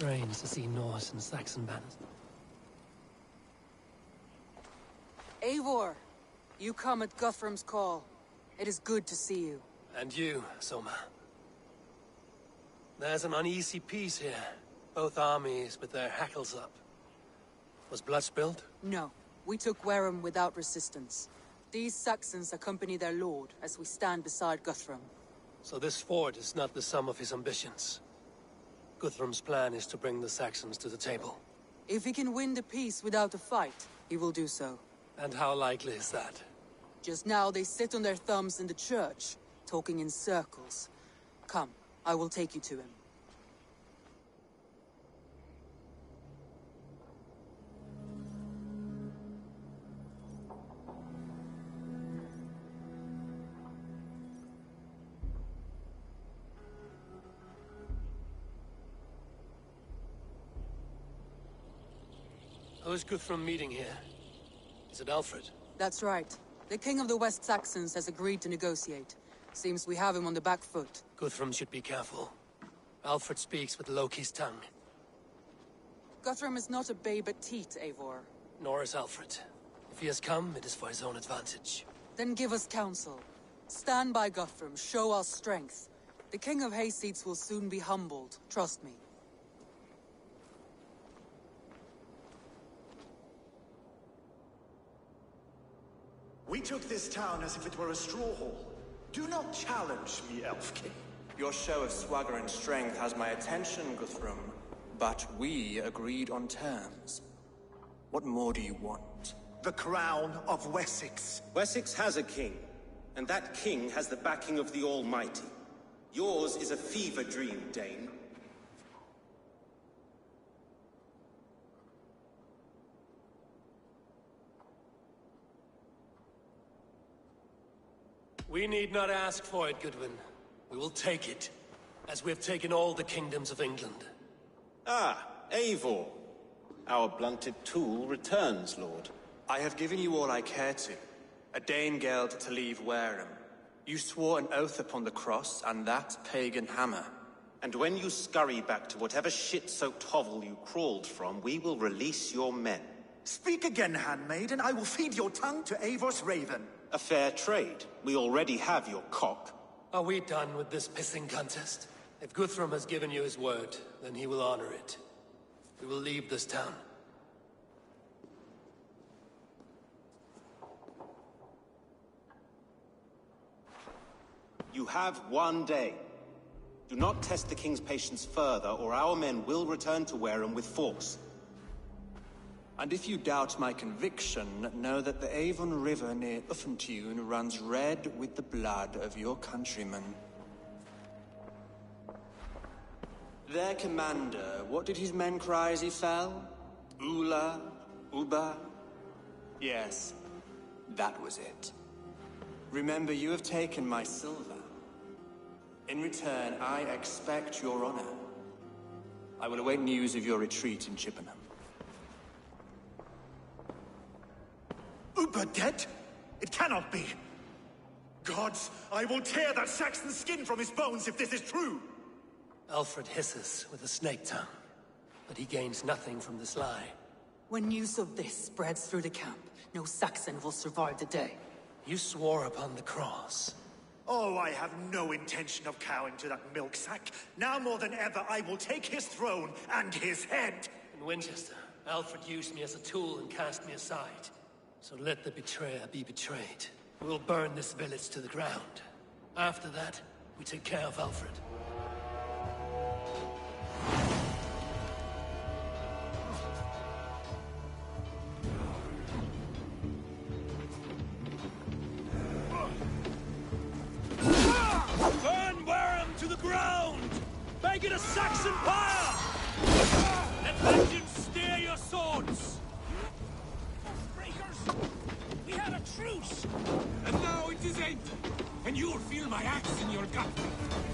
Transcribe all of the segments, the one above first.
strange to see Norse and Saxon banners. Eivor, you come at Guthrum's call. It is good to see you. And you, Soma. There's an uneasy peace here. Both armies with their hackles up. Was blood spilled? No. We took Wareham without resistance. These Saxons accompany their lord as we stand beside Guthrum. So this fort is not the sum of his ambitions. Guthrum's plan is to bring the Saxons to the table. If he can win the peace without a fight, he will do so. And how likely is that? Just now they sit on their thumbs in the church, talking in circles. Come, I will take you to him. Who is Guthrum meeting here? Is it Alfred? That's right. The king of the West Saxons has agreed to negotiate. Seems we have him on the back foot. Guthrum should be careful. Alfred speaks with Loki's tongue. Guthrum is not a babe at teat, Eivor. Nor is Alfred. If he has come, it is for his own advantage. Then give us counsel. Stand by Guthrum, show our strength. The king of Hayseeds will soon be humbled, trust me. We took this town as if it were a straw hall. Do not challenge me, Elf King. Your show of swagger and strength has my attention, Guthrum. But we agreed on terms. What more do you want? The crown of Wessex. Wessex has a king, and that king has the backing of the Almighty. Yours is a fever dream, Dane. We need not ask for it, Goodwin. We will take it, as we have taken all the kingdoms of England. Ah, Eivor. Our blunted tool returns, Lord. I have given you all I care to. A Danegeld to leave Wareham. You swore an oath upon the cross, and that pagan hammer. And when you scurry back to whatever shit-soaked hovel you crawled from, we will release your men. Speak again, handmaid, and I will feed your tongue to Eivor's raven. A fair trade. We already have your cock. Are we done with this pissing contest? If Guthrum has given you his word, then he will honor it. We will leave this town. You have one day. Do not test the king's patience further, or our men will return to Wareham with force. And if you doubt my conviction, know that the Avon River near Uffentune runs red with the blood of your countrymen. Their commander, what did his men cry as he fell? Ula? Uba? Yes, that was it. Remember, you have taken my silver. In return, I expect your honor. I will await news of your retreat in Chippenham. Uber dead? It cannot be. Gods, I will tear that Saxon skin from his bones if this is true. Alfred hisses with a snake tongue, but he gains nothing from this lie. When news of this spreads through the camp, no Saxon will survive the day. You swore upon the cross. Oh, I have no intention of cowing to that milk sack. Now more than ever, I will take his throne and his head. In Winchester, Alfred used me as a tool and cast me aside. So let the betrayer be betrayed. We will burn this village to the ground. After that, we take care of Alfred. Burn Wareham to the ground! Make it a Saxon pyre! Let vengeance steer your swords! We had a truce! And now it is ended. And you'll feel my axe in your gut.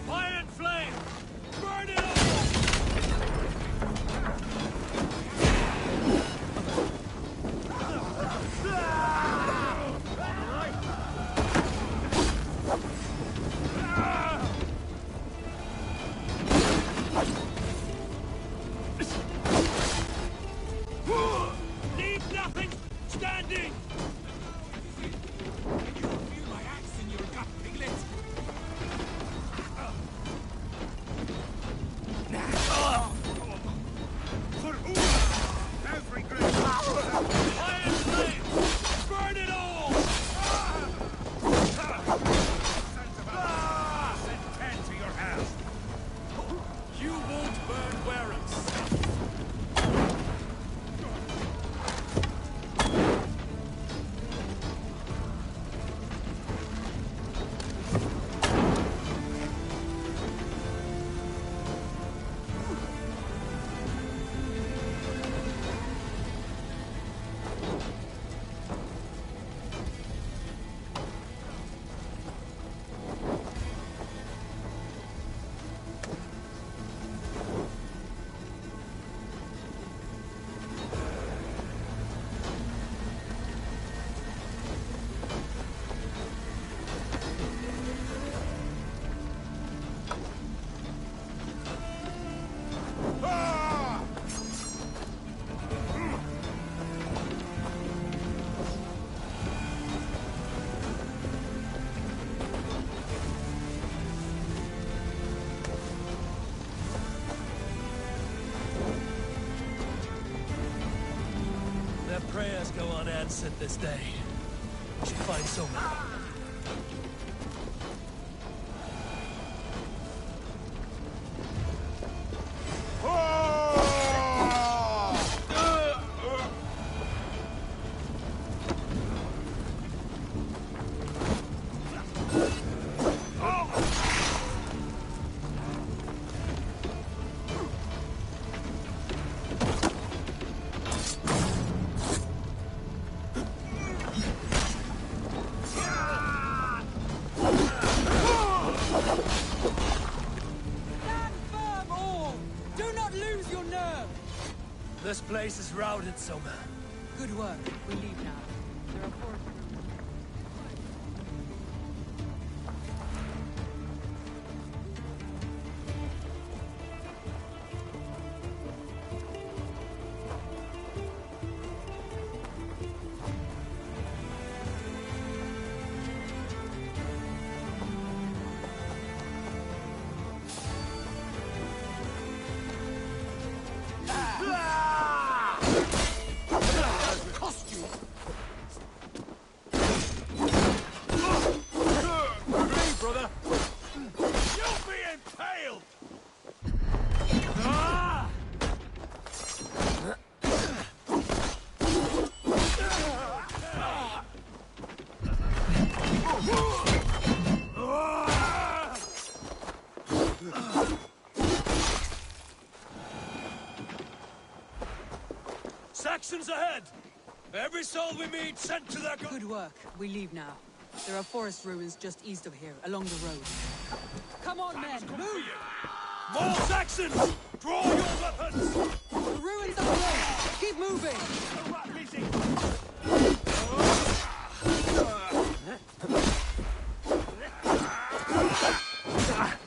Fire and flame! Burn it all! prayers go unanswered this day. We should find Soma. This place is routed, Soma. Good work. We leave now. There are 4... Saxons ahead! Every soul we meet sent to their... Good work. We leave now. There are forest ruins just east of here, along the road. Come on, men! Move! More Saxons! Draw your weapons! The ruins are close! Keep moving!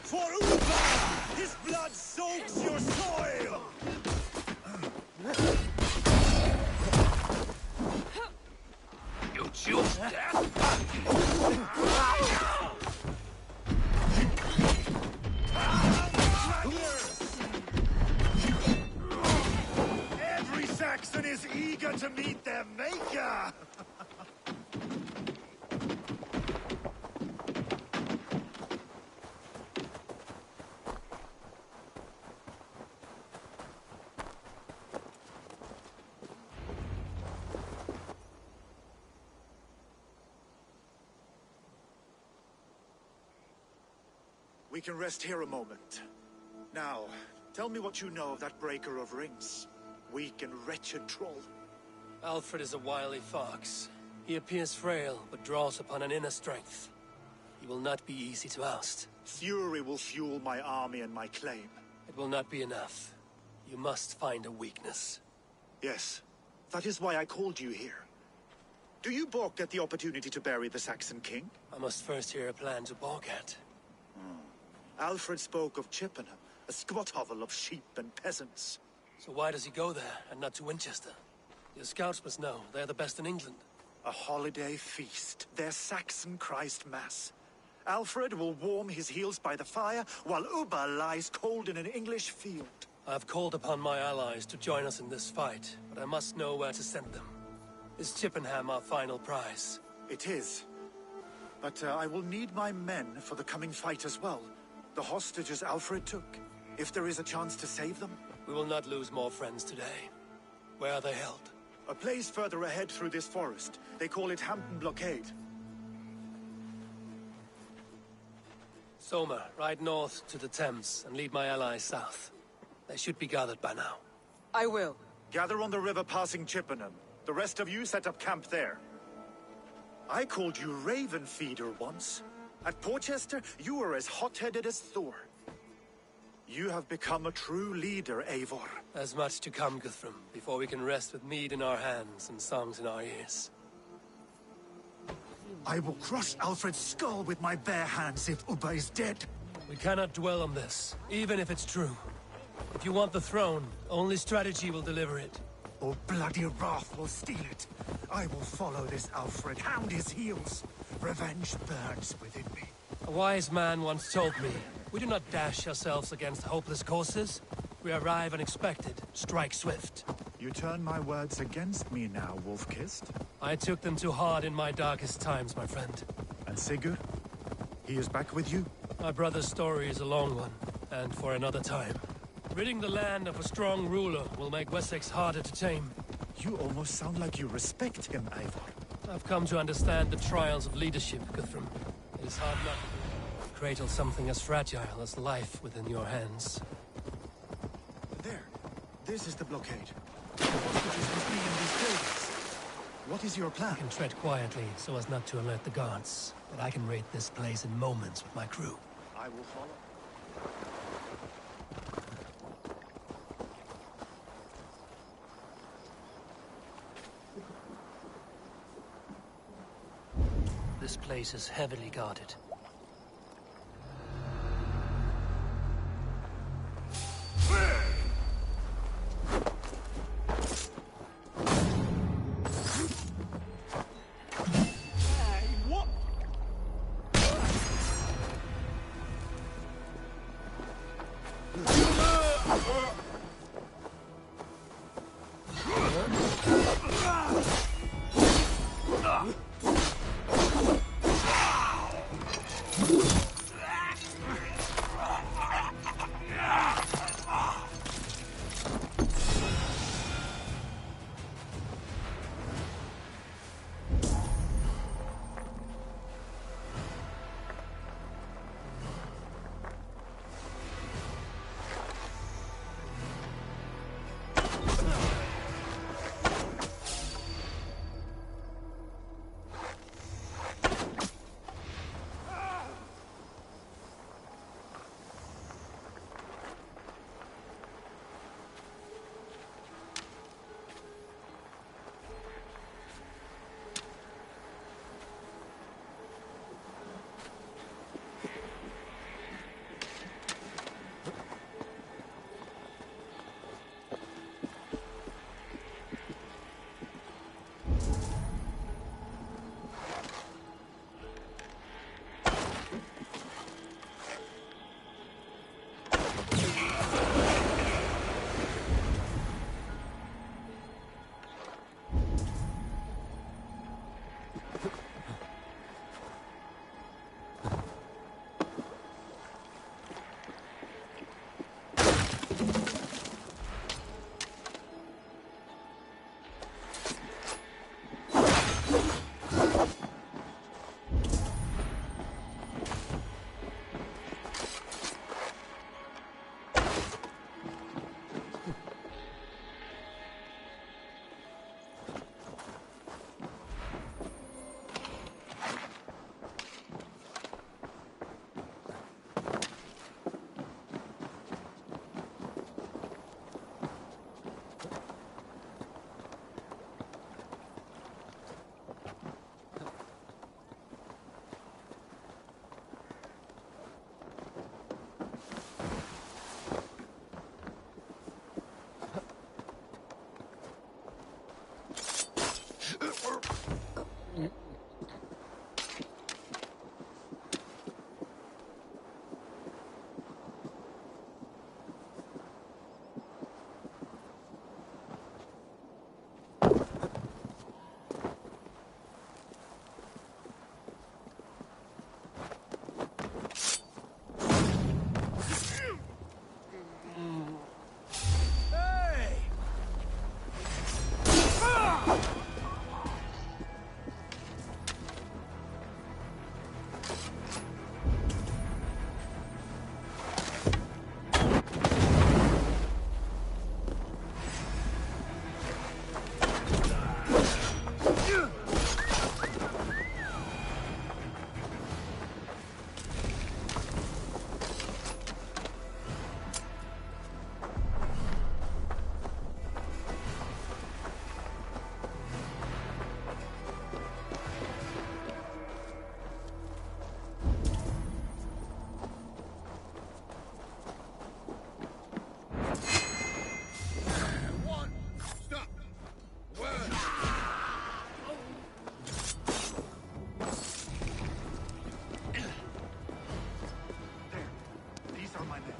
For Uba! His blood soaks your soil! You choose death? Every Saxon is eager to meet their maker! We can rest here a moment. Now, tell me what you know of that breaker of rings. Weak and wretched troll. Alfred is a wily fox. He appears frail, but draws upon an inner strength. He will not be easy to oust. Fury will fuel my army and my claim. It will not be enough. You must find a weakness. Yes, that is why I called you here. Do you balk at the opportunity to bury the Saxon king? I must first hear a plan to balk at. Alfred spoke of Chippenham, a squat hovel of sheep and peasants. So why does he go there, and not to Winchester? Your scouts must know. They're the best in England. A holiday feast, their Saxon Christ Mass. Alfred will warm his heels by the fire, while Uba lies cold in an English field. I have called upon my allies to join us in this fight, but I must know where to send them. Is Chippenham our final prize? It is. But I will need my men for the coming fight as well. The hostages Alfred took. If there is a chance to save them. We will not lose more friends today. Where are they held? A place further ahead through this forest. They call it Hampton Blockade. Soma, ride north to the Thames and lead my allies south. They should be gathered by now. I will. Gather on the river passing Chippenham. The rest of you set up camp there. I called you Raven Feeder once. At Porchester, you were as hot-headed as Thor. You have become a true leader, Eivor. There's much to come, Guthrum, before we can rest with mead in our hands and songs in our ears. I will crush Alfred's skull with my bare hands if Uba is dead. We cannot dwell on this, even if it's true. If you want the throne, only strategy will deliver it. Or bloody wrath will steal it. I will follow this Alfred, hound his heels. Revenge burns within me. A wise man once told me, we do not dash ourselves against hopeless courses. We arrive unexpected, strike swift. You turn my words against me now, Wolf-Kissed. I took them too hard in my darkest times, my friend. And Sigurd? He is back with you? My brother's story is a long one, and for another time. Ridding the land of a strong ruler will make Wessex harder to tame. You almost sound like you respect him, Eivor. I've come to understand the trials of leadership, Guthrum. It is hard not to cradle something as fragile as life within your hands. There. This is the blockade. The hostages must be in these buildings. What is your plan? I can tread quietly so as not to alert the guards, but I can raid this place in moments with my crew. I will follow. This place is heavily guarded.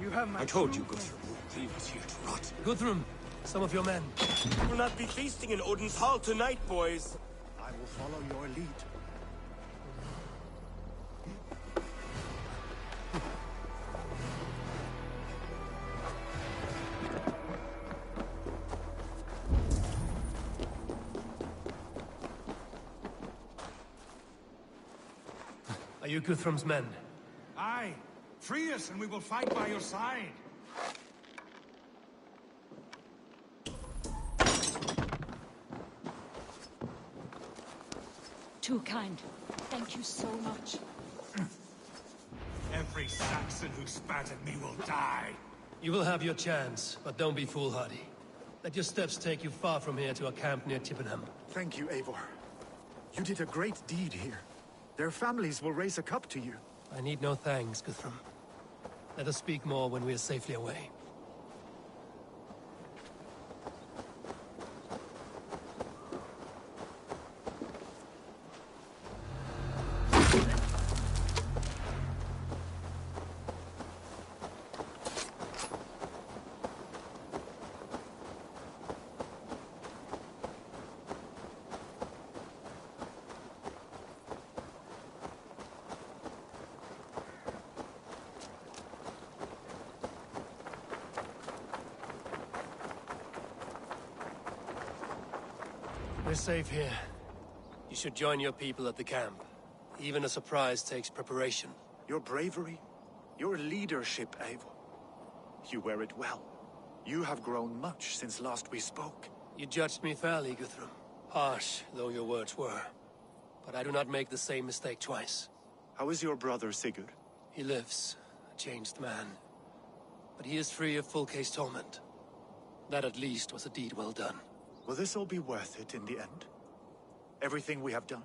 You have my I told you, Guthrum, leave us here to rot. Guthrum, Some of your men. We'll not be feasting in Odin's hall tonight, boys. I will follow your lead. Are you Guthrum's men? Aye. Free us and we will fight by your side. Too kind. Thank you so much. Every Saxon who spat at me will die. You will have your chance, but don't be foolhardy. Let your steps take you far from here to a camp near Chippenham. Thank you, Eivor. You did a great deed here. Their families will raise a cup to you. I need no thanks, Guthrum. Let us speak more when we are safely away. We're safe here. You should join your people at the camp. Even a surprise takes preparation. Your bravery, your leadership, Eivor. You wear it well. You have grown much since last we spoke. You judged me fairly, Guthrum. Harsh though your words were. But I do not make the same mistake twice. How is your brother, Sigurd? He lives, a changed man. But he is free of full case torment. That at least was a deed well done. Will this all be worth it in the end? Everything we have done?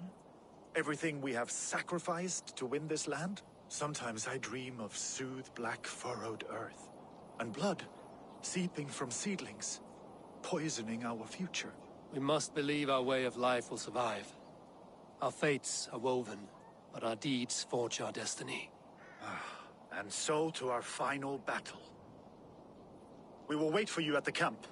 Everything we have sacrificed to win this land? Sometimes I dream of soothed black furrowed earth, and blood seeping from seedlings, poisoning our future. We must believe our way of life will survive. Our fates are woven, but our deeds forge our destiny. And so to our final battle. We will wait for you at the camp.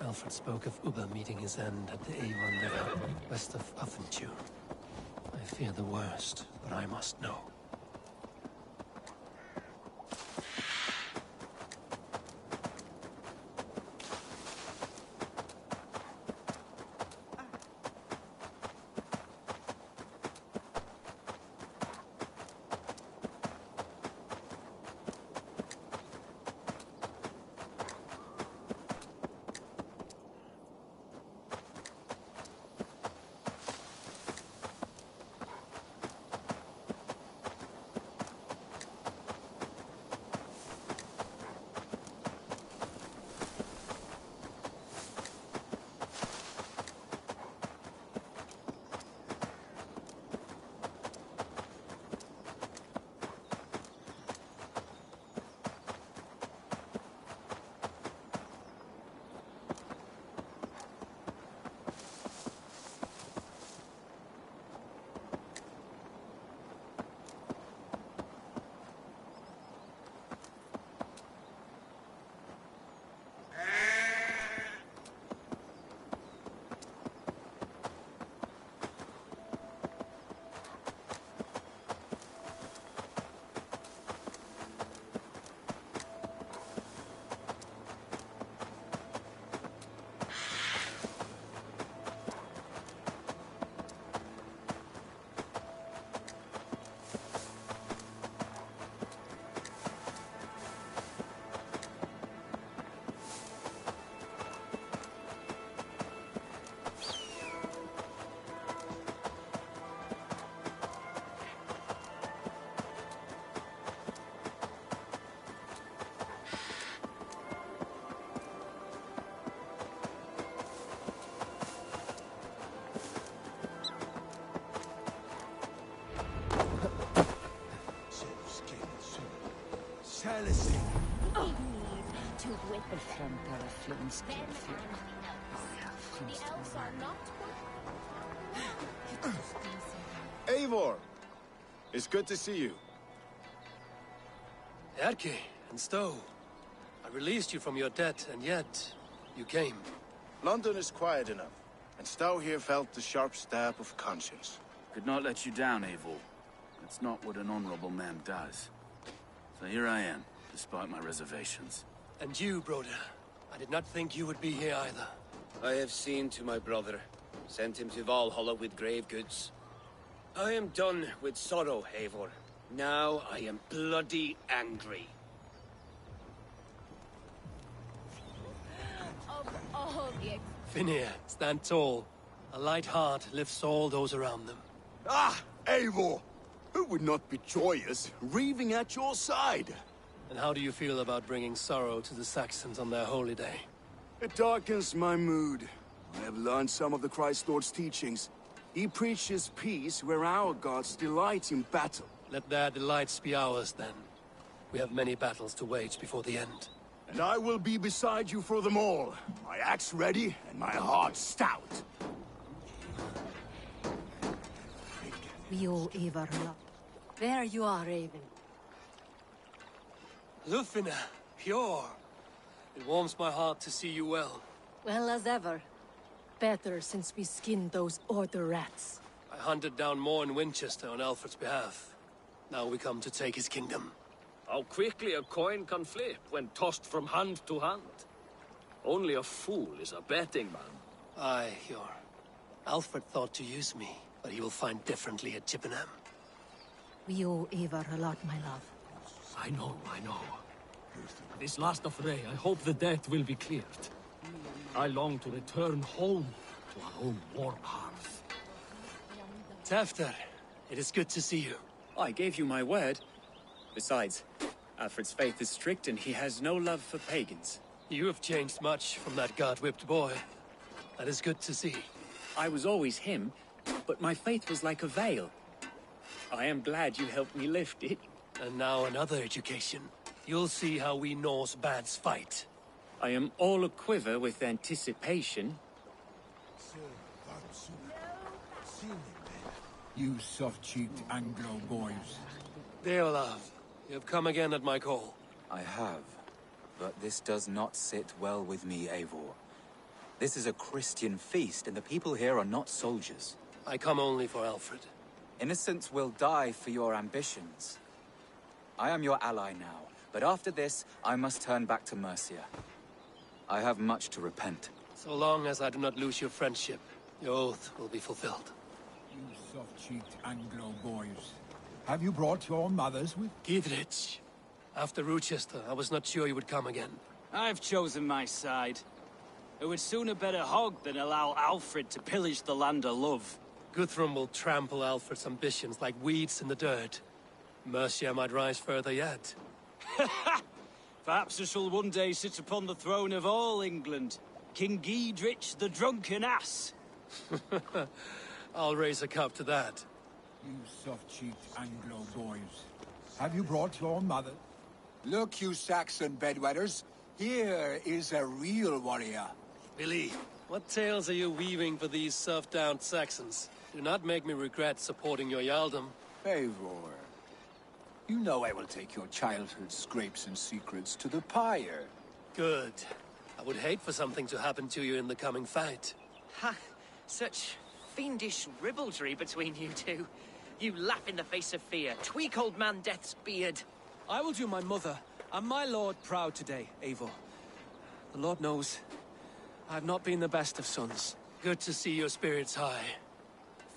Alfred spoke of Ubba meeting his end at the Avon River, west of Uffentune. I fear the worst, but I must know. carelessly. To witness them, The elves are not Eivor! It's good to see you. Erke and Stowe. I released you from your debt, and yet you came. London is quiet enough, and Stowe here felt the sharp stab of conscience. Could not let you down, Eivor. That's not what an honorable man does. So here I am, despite my reservations. And you, Broder. I did not think you would be here either. I have seen to my brother. Sent him to Valhalla with grave goods. I am done with sorrow, Eivor. Now I am bloody angry. of all the Finir, stand tall. A light heart lifts all those around them. Ah, Eivor! Who would not be joyous, raving at your side? And how do you feel about bringing sorrow to the Saxons on their holy day? It darkens my mood. I have learned some of the Christ Lord's teachings. He preaches peace where our gods delight in battle. Let their delights be ours, then. We have many battles to wage before the end. And I will be beside you for them all. My axe ready and my heart stout. we all Eivor love. There you are, Raven. Lufina, pure. It warms my heart to see you well. Well as ever. Better since we skinned those Order rats. I hunted down more in Winchester on Alfred's behalf. Now we come to take his kingdom. How quickly a coin can flip when tossed from hand to hand. Only a fool is a betting man. Aye, Hjor. Alfred thought to use me, but he will find differently at Chippenham. We owe Eivor a lot, my love. I know. This last affray, I hope the debt will be cleared. I long to return home to our own warm hearth. Tafter, it is good to see you. I gave you my word. Besides, Alfred's faith is strict and he has no love for pagans. You have changed much from that god-whipped boy. That is good to see. I was always him, but my faith was like a veil. I am glad you helped me lift it. And now another education. You'll see how we Norse bads fight. I am all aquiver with anticipation. You soft-cheeked Anglo boys. Deolav, you have come again at my call. I have, but this does not sit well with me, Eivor. This is a Christian feast, and the people here are not soldiers. I come only for Alfred. Innocents will die for your ambitions. I am your ally now, but after this, I must turn back to Mercia. I have much to repent. So long as I do not lose your friendship, your oath will be fulfilled. You soft-cheeked Anglo boys. Have you brought your mothers with? Gidrich. After Rochester, I was not sure you would come again. I've chosen my side. It would sooner bet a hog than allow Alfred to pillage the land of love. Guthrum will trample Alfred's ambitions like weeds in the dirt. Mercia might rise further yet. Perhaps he shall one day sit upon the throne of all England. King Giedrich the drunken ass. I'll raise a cup to that. You soft-cheeked Anglo boys. Have you brought your mother? Look, you Saxon bedwetters. Here is a real warrior. Billy, what tales are you weaving for these serf-down Saxons? Do not make me regret supporting your Jarldom. Eivor, you know I will take your childhood scrapes and secrets to the pyre. Good. I would hate for something to happen to you in the coming fight. Ha! Such fiendish ribaldry between you two. You laugh in the face of fear, tweak old man Death's beard. I will do my mother and my lord proud today, Eivor. The Lord knows, I have not been the best of sons. Good to see your spirits high.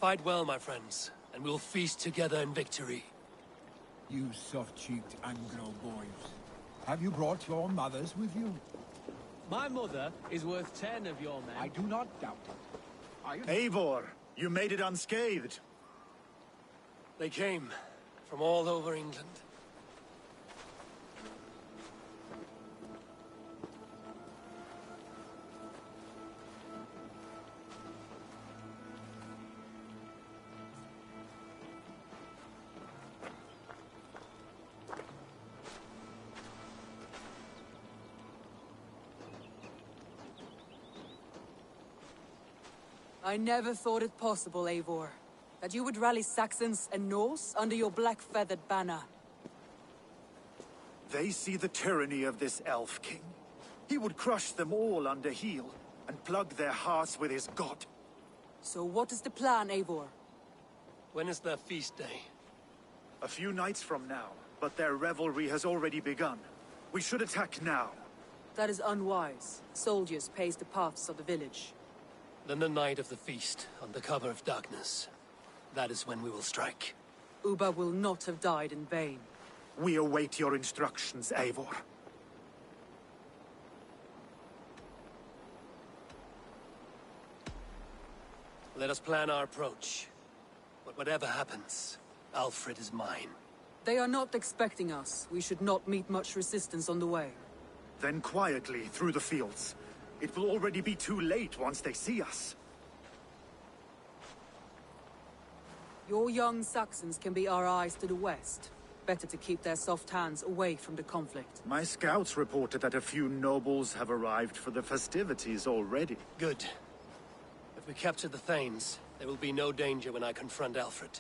Fight well, my friends, and we'll feast together in victory. You soft-cheeked Anglo boys. Have you brought your mothers with you? My mother is worth 10 of your men. I do not doubt it. Eivor, you made it unscathed. They came from all over England. I never thought it possible, Eivor. That you would rally Saxons and Norse under your black-feathered banner. They see the tyranny of this elf king. He would crush them all under heel, and plug their hearts with his god. So what is the plan, Eivor? When is their feast day? A few nights from now, but their revelry has already begun. We should attack now. That is unwise. Soldiers pace the paths of the village. Then the night of the feast, under cover of darkness. That is when we will strike. Uba will not have died in vain. We await your instructions, Eivor. Let us plan our approach. But whatever happens, Alfred is mine. They are not expecting us. We should not meet much resistance on the way. Then quietly through the fields. It will already be too late once they see us. Your young Saxons can be our eyes to the west. Better to keep their soft hands away from the conflict. My scouts reported that a few nobles have arrived for the festivities already. Good. If we capture the Thanes, there will be no danger when I confront Alfred.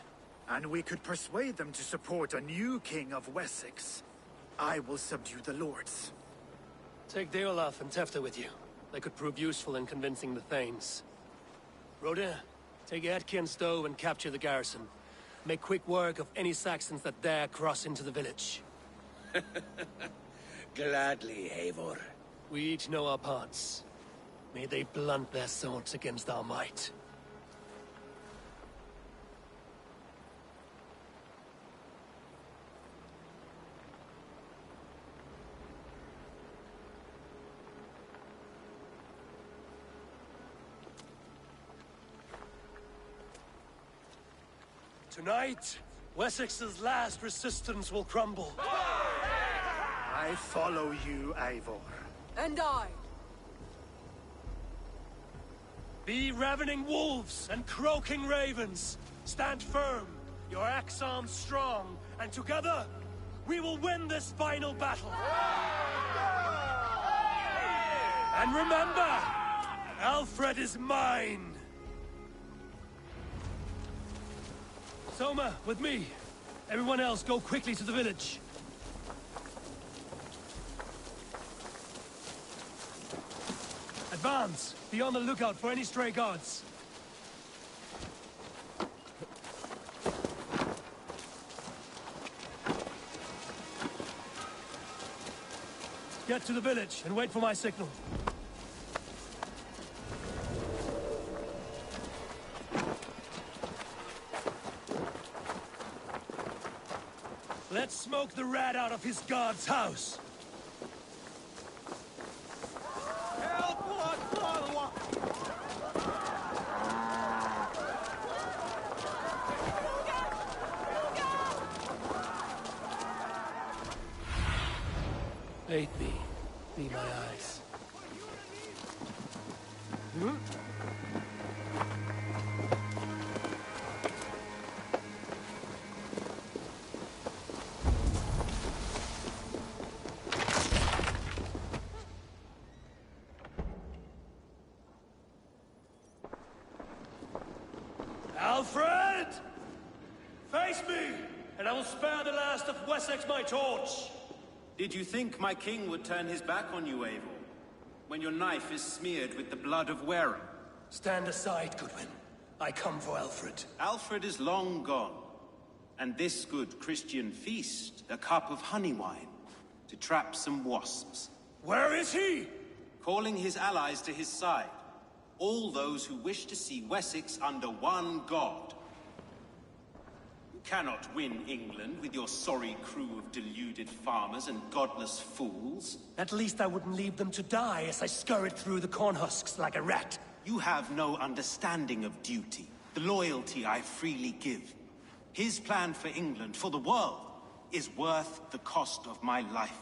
And we could persuade them to support a new king of Wessex. I will subdue the lords. Take Deolaf and Tefta with you. They could prove useful in convincing the Thanes. Rodin, take Etki and Stowe and capture the garrison. Make quick work of any Saxons that dare cross into the village. Gladly, Eivor. We each know our parts. May they blunt their swords against our might. Tonight, Wessex's last resistance will crumble. I follow you, Eivor. And I. Be ravening wolves and croaking ravens. Stand firm, your axe arms strong, and together, we will win this final battle. And remember, Alfred is mine. Soma, with me. Everyone else, go quickly to the village. Advance! Be on the lookout for any stray guards. Get to the village and wait for my signal. Let's smoke the rat out of his guard's house. Aid me. Be my eyes. Alfred! Face me, and I will spare the last of Wessex my torch! Did you think my king would turn his back on you, Eivor? When your knife is smeared with the blood of Wareham? Stand aside, Goodwin. I come for Alfred. Alfred is long gone. And this good Christian feast, a cup of honey wine, to trap some wasps. Where is he? Calling his allies to his side. All those who wish to see Wessex under one god. You cannot win England with your sorry crew of deluded farmers and godless fools. At least I wouldn't leave them to die as I scurried through the corn husks like a rat. You have no understanding of duty, the loyalty I freely give. His plan for England, for the world, is worth the cost of my life.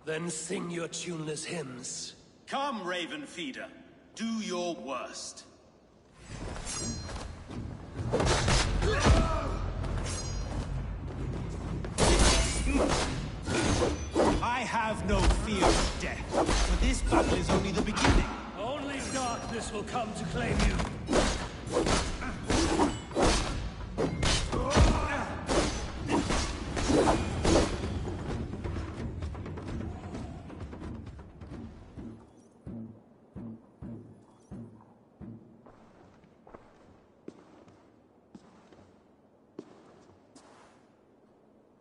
Then sing your tuneless hymns. Come, Raven Feeder. Do your worst. I have no fear of death, for this battle is only the beginning. Only darkness will come to claim you.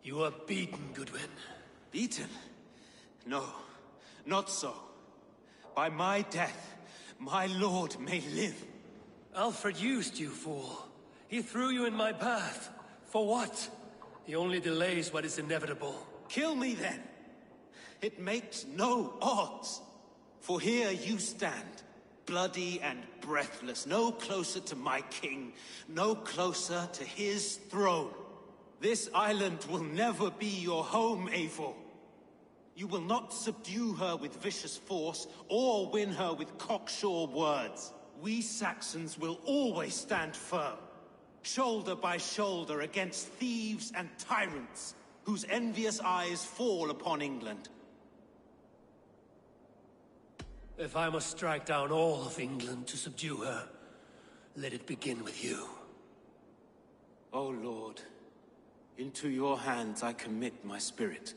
You are beaten, Goodwin. Beaten? No, not so. By my death, my lord may live. Alfred used you, fool. He threw you in my path. For what? He only delays what is inevitable. Kill me then. It makes no odds. For here you stand, bloody and breathless, no closer to my king, no closer to his throne. This island will never be your home, Eivor. You will not subdue her with vicious force, or win her with cocksure words. We Saxons will always stand firm, shoulder by shoulder against thieves and tyrants, whose envious eyes fall upon England. If I must strike down all of England to subdue her, let it begin with you. O Lord, into your hands I commit my spirit.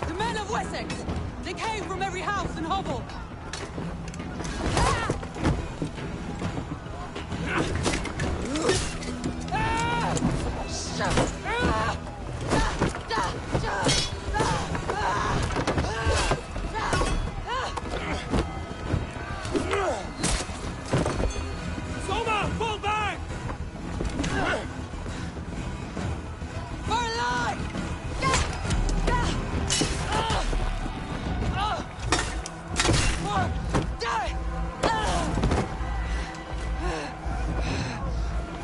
The men of Wessex! They came from every house and hovel! Soma, fall back! For life!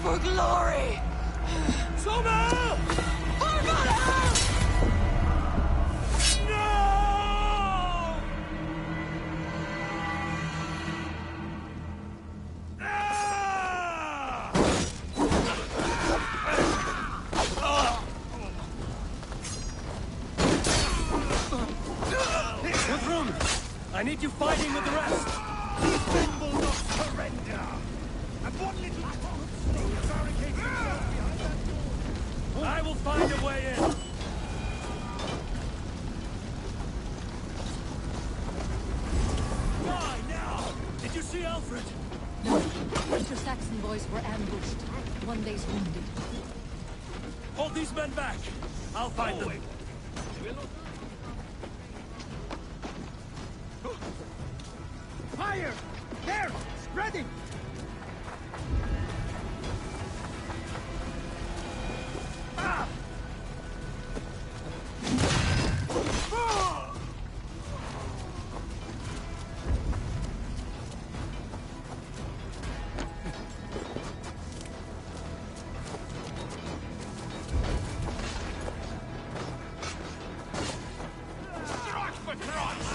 For glory! Soma! For Valhalla! No! Guthrum, I need you fighting with the rest. These men will not surrender! And one little barricade himself behind that door! I will find a way in. Why now? Did you see Alfred? No. Mr. Saxon boys were ambushed. One day's wounded. Hold these men back. I'll find them. Fire! There! Spreading! Ah! Ah! Strike for Christ!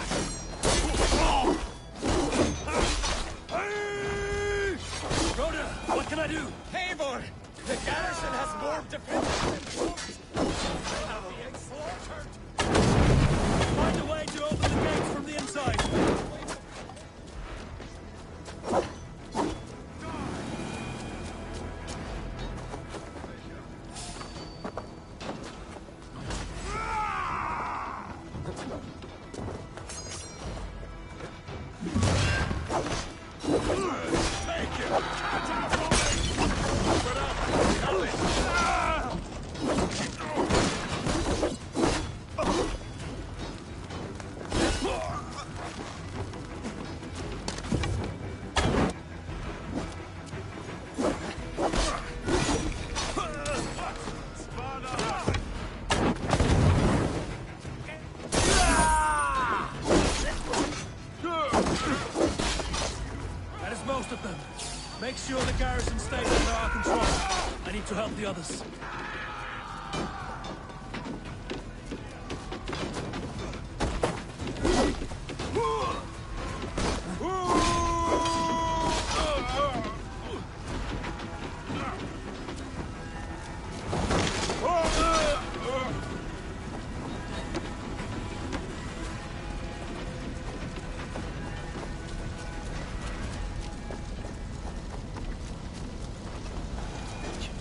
need to help the others.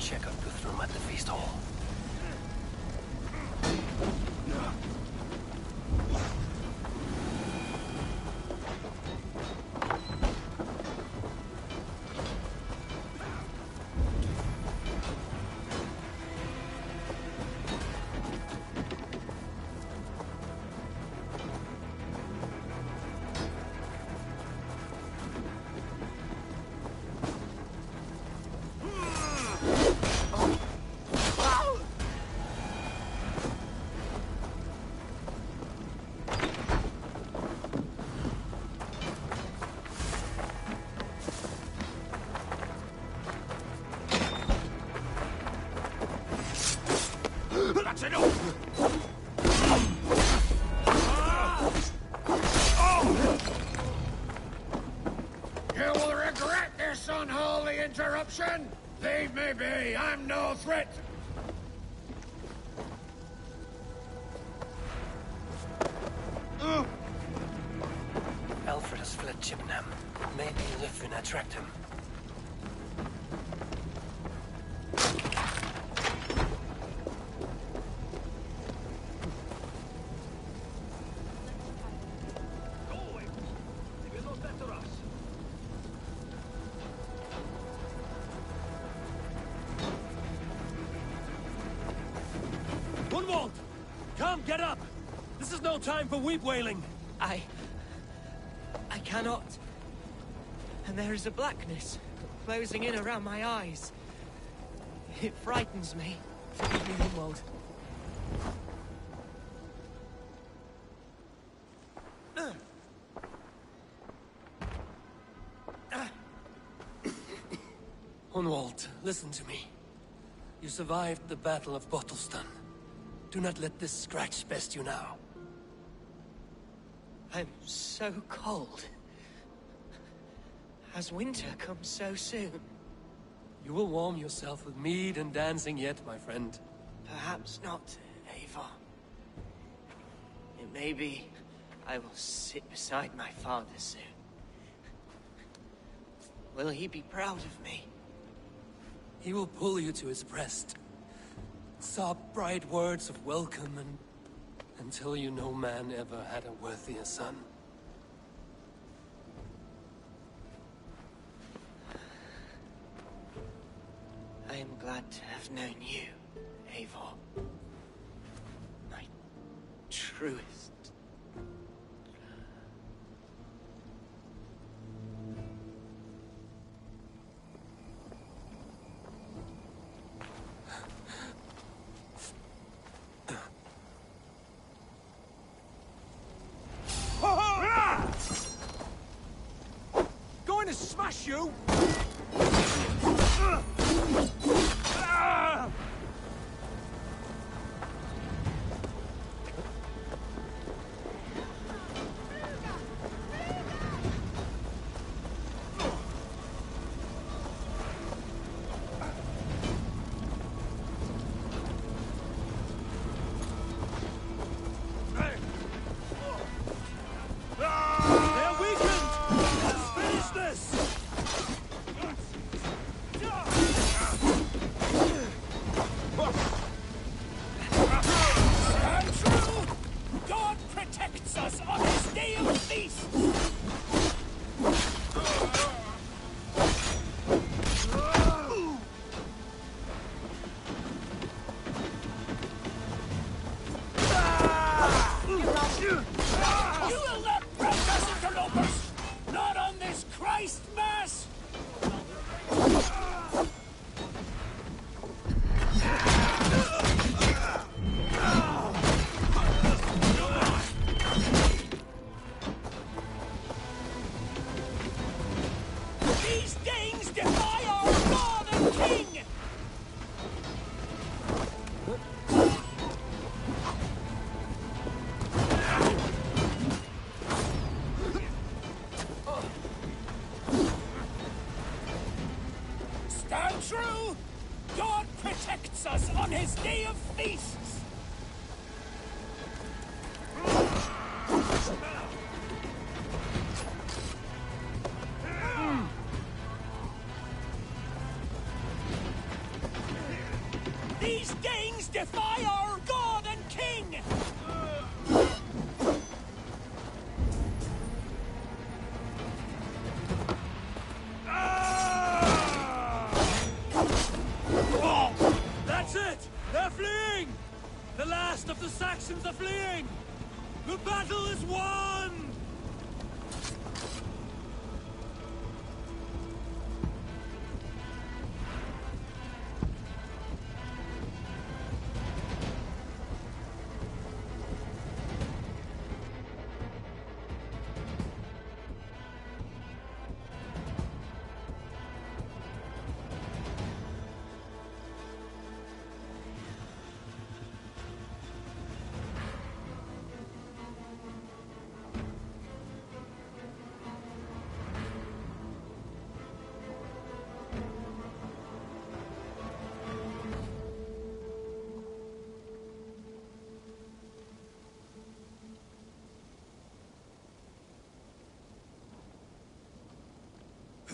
Check out Guthrum at the feast hall. That's enough! You will regret this unholy interruption! Leave me be, I'm no threat! Alfred has fled Chippenham. Maybe Lythrin had tracked him. Gunwald! Come, get up! This is no time for weep wailing! I cannot. And there is a blackness closing in around my eyes. It frightens me. Forgive me, Gunwald. Gunwald, listen to me. You survived the Battle of Bottleston. Do not let this scratch best you now. I'm so cold. Has winter come so soon? You will warm yourself with mead and dancing yet, my friend. Perhaps not, Eivor. It may be I will sit beside my father soon. Will he be proud of me? He will pull you to his breast. Sob bright words of welcome and until you no man ever had a worthier son. I am glad to have known you, Eivor. My truest. Going to smash you! The last of the Saxons are fleeing! The battle is won!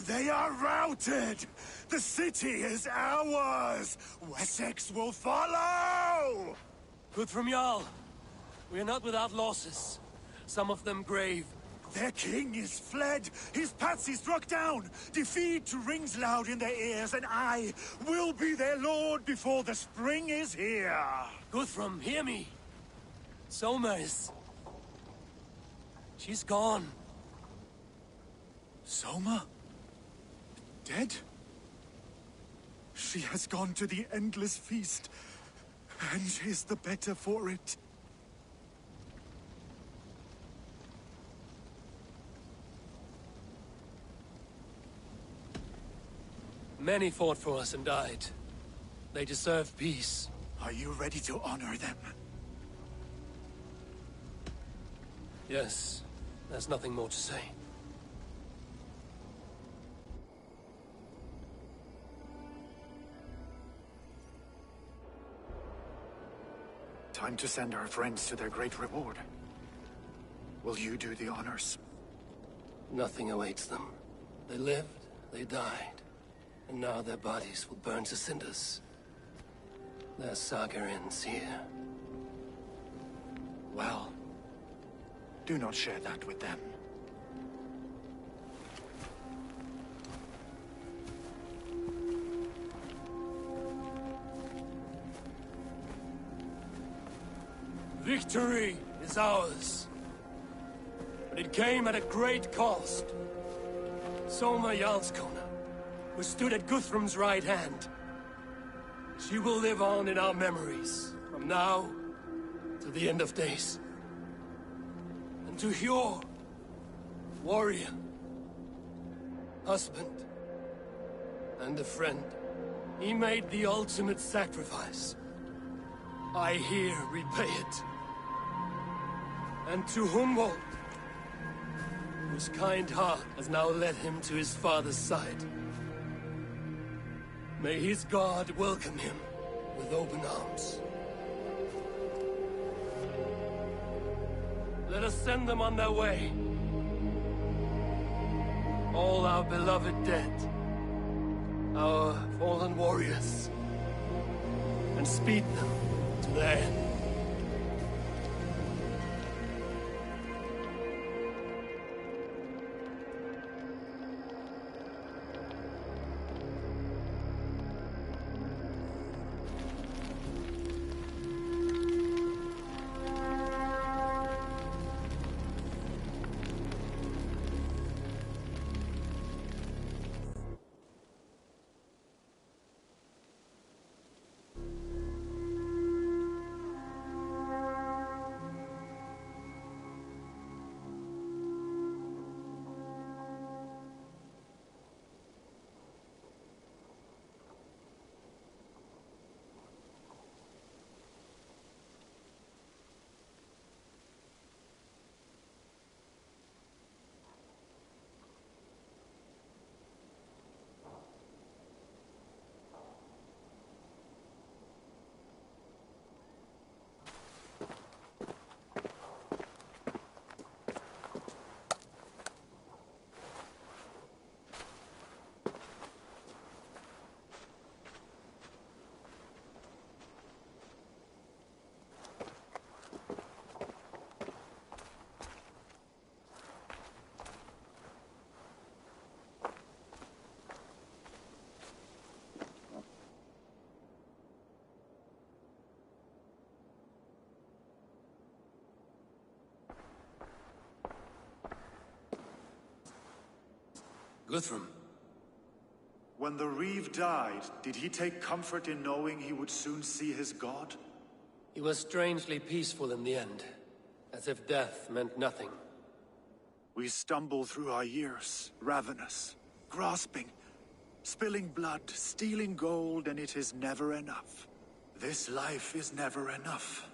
They are routed! The city is ours! Wessex will follow! Guthrum Jarl, we are not without losses. Some of them grave. Their king is fled! His patsy struck down! Defeat rings loud in their ears, and I will be their lord before the spring is here! Guthrum, hear me! Soma is... she's gone. Soma? Dead? She has gone to the endless feast, and is the better for it. Many fought for us and died. They deserve peace. Are you ready to honor them? Yes. There's nothing more to say. Time to send our friends to their great reward. Will you do the honors? Nothing awaits them. They lived, they died, and now their bodies will burn to cinders. Their saga ends here. Well, do not share that with them. Victory is ours. But it came at a great cost. Soma Jarlskona, who stood at Guthrum's right hand. She will live on in our memories, from now to the end of days. And to Hjor, warrior, husband, and a friend, he made the ultimate sacrifice. I here repay it. And to Humboldt, whose kind heart has now led him to his father's side. May his God welcome him with open arms. Let us send them on their way. All our beloved dead, our fallen warriors, and speed them to their end. Guthrum. When the Reeve died, did he take comfort in knowing he would soon see his god? He was strangely peaceful in the end, as if death meant nothing. We stumble through our years, ravenous, grasping, spilling blood, stealing gold, and it is never enough. This life is never enough.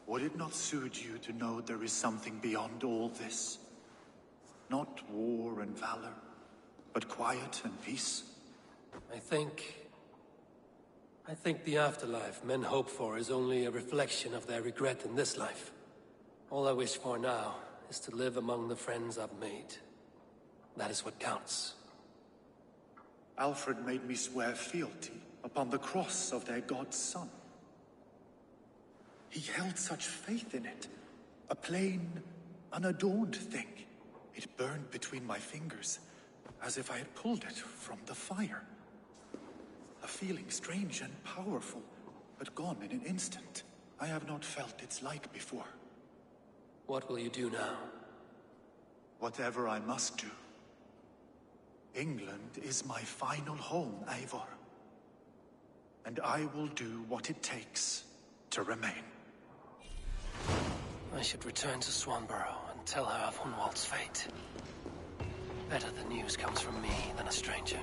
Would it not suit you to know there is something beyond all this? Not war and valor, but quiet and peace? I think the afterlife men hope for is only a reflection of their regret in this life. All I wish for now is to live among the friends I've made. That is what counts. Alfred made me swear fealty upon the cross of their god's son. He held such faith in it. A plain, unadorned thing. It burned between my fingers, as if I had pulled it from the fire. A feeling strange and powerful, but gone in an instant. I have not felt its like before. What will you do now? Whatever I must do. England is my final home, Eivor. And I will do what it takes to remain. I should return to Swanborough and tell her of Hunwald's fate. Better the news comes from me than a stranger.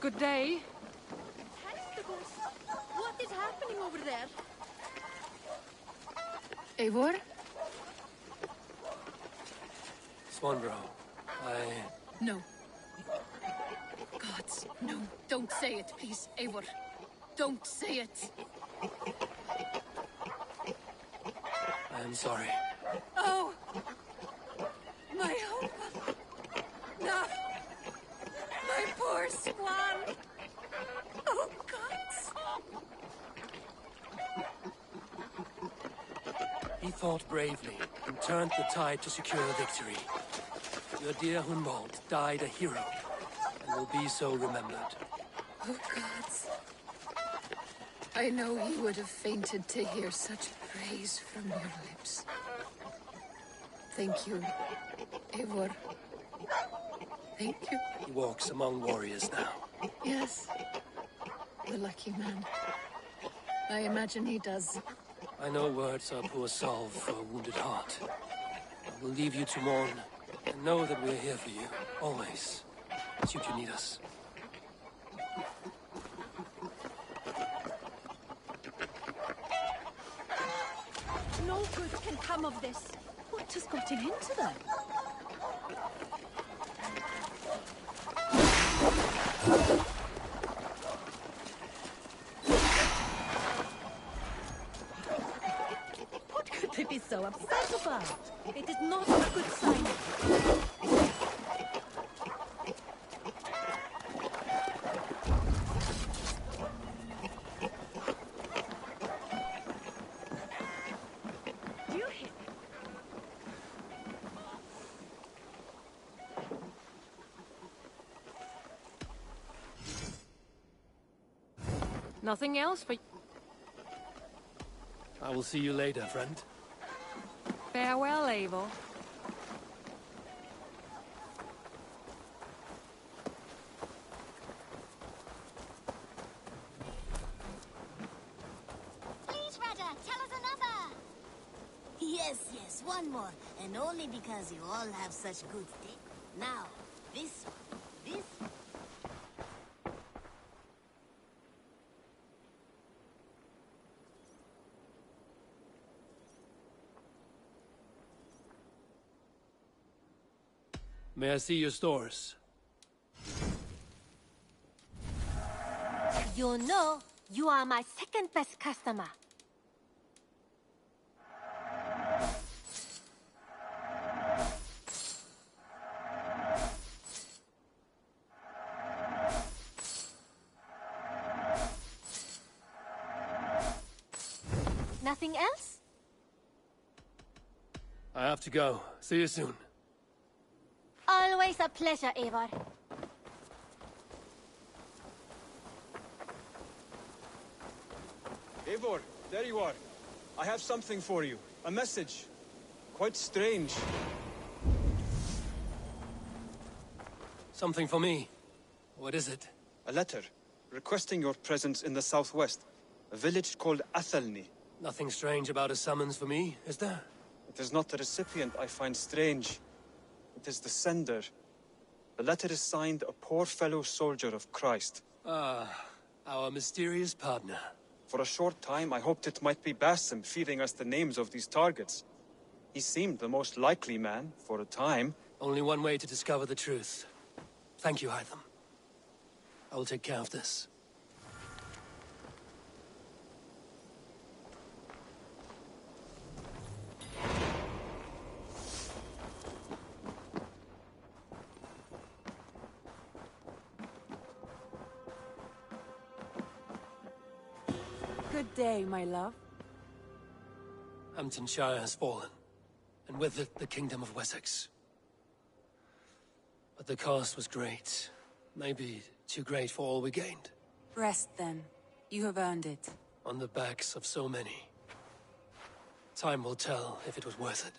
Good day. Testicles! What is happening over there? Eivor? Swanborough, No. Gods, no. Don't say it, please, Eivor. Don't say it. I am sorry. Oh! My hope! No! My poor swan! Oh, gods! He fought bravely and turned the tide to secure a victory. Your dear Hunwald died a hero and will be so remembered. Oh, gods. I know he would have fainted to hear such praise from your lips. Thank you, Eivor. Thank you. He walks among warriors now. Yes. The lucky man. I imagine he does. I know words are poor salve for a wounded heart. I will leave you to mourn, and know that we are here for you, always, should you need us. No good can come of this. What has gotten into them? What could they be so upset about? It is not a good sign. Do you hear? Nothing else for... I will see you later, friend. Farewell, Eivor. Please, Rada, tell us another! Yes, one more. And only because you all have such good taste. Now, this one. This one. May I see your stores? You know, you are my second best customer. Nothing else? I have to go. See you soon. Always a pleasure, Eivor. Eivor, there you are. I have something for you. A message. Quite strange. Something for me. What is it? A letter, requesting your presence in the southwest. A village called Athelney. Nothing strange about a summons for me, is there? It is not the recipient I find strange. It is the sender. The letter is signed a poor fellow soldier of Christ. Ah, our mysterious partner. For a short time, I hoped it might be Basim feeding us the names of these targets. He seemed the most likely man, for a time. Only one way to discover the truth. Thank you, Hytham. I will take care of this. Good day, my love. Hamptonshire has fallen, and with it the Kingdom of Wessex. But the cost was great. Maybe too great for all we gained. Rest then. You have earned it. On the backs of so many. Time will tell if it was worth it.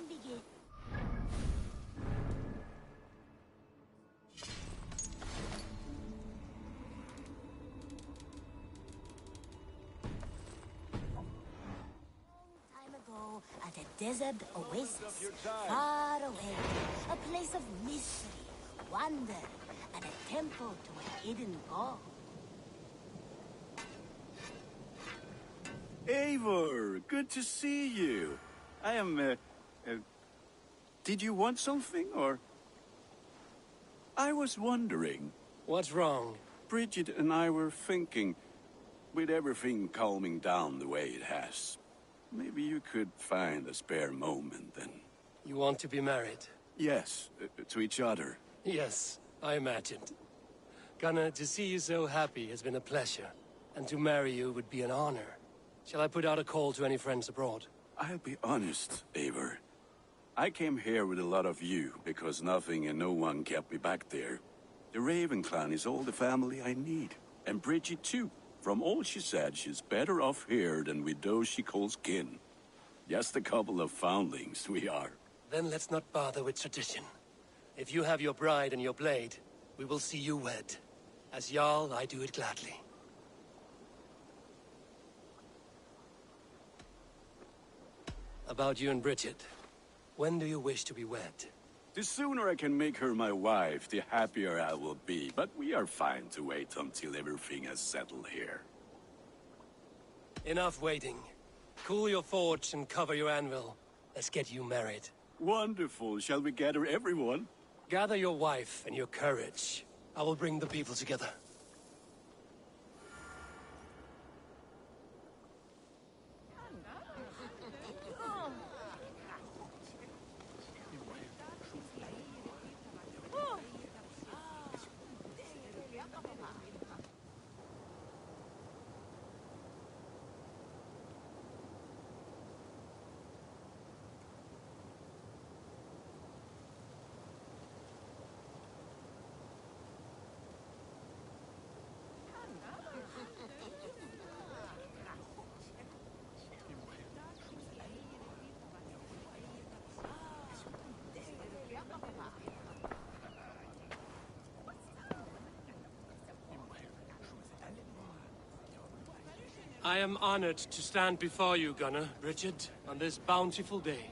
Begin. Time ago, at a desert oasis, far away, a place of mystery, wonder, and a temple to a hidden god. Eivor, good to see you. I am, did you want something, or? I was wondering. What's wrong? Bridget and I were thinking, with everything calming down the way it has, maybe you could find a spare moment and... You want to be married? Yes, to each other. Yes, I imagined. Gunnar, to see you so happy has been a pleasure. And to marry you would be an honor. Shall I put out a call to any friends abroad? I'll be honest, Eivor. I came here with a lot of you, because nothing and no one kept me back there. The Raven clan is all the family I need. And Bridget too. From all she said, she's better off here than with those she calls kin. Just a couple of foundlings we are. Then let's not bother with tradition. If you have your bride and your blade, we will see you wed. As Jarl, I do it gladly. About you and Bridget. When do you wish to be wed? The sooner I can make her my wife, the happier I will be. But we are fine to wait until everything has settled here. Enough waiting. Cool your forge and cover your anvil. Let's get you married. Wonderful. Shall we gather everyone? Gather your wife and your courage. I will bring the people together. I am honored to stand before you, Gunnar, Bridget, on this bountiful day.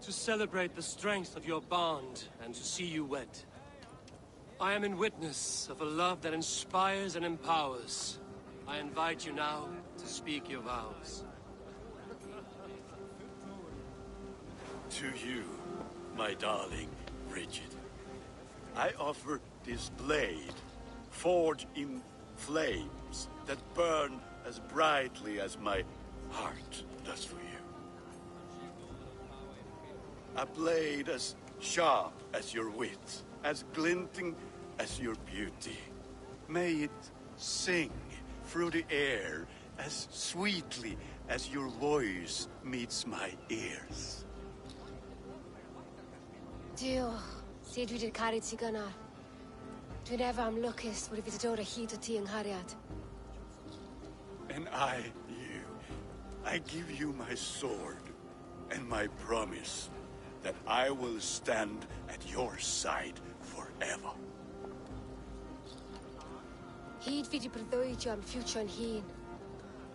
To celebrate the strength of your bond and to see you wed. I am in witness of a love that inspires and empowers. I invite you now to speak your vows. To you, my darling Bridget, I offer this blade, forged in flames that burn as brightly as my heart does for you. A blade as sharp as your wit, as glinting as your beauty. May it sing through the air as sweetly as your voice meets my ears. Diolch. Sut dwi di'r caru ti Gunnar. Dwi'n efo am lwcus bod I fi 'di dod o hyd o ti yng nghariad. And I, you, I give you my sword and my promise that I will stand at your side forever. Hyd fi 'di breuddwydio am ffiwtio'n hun,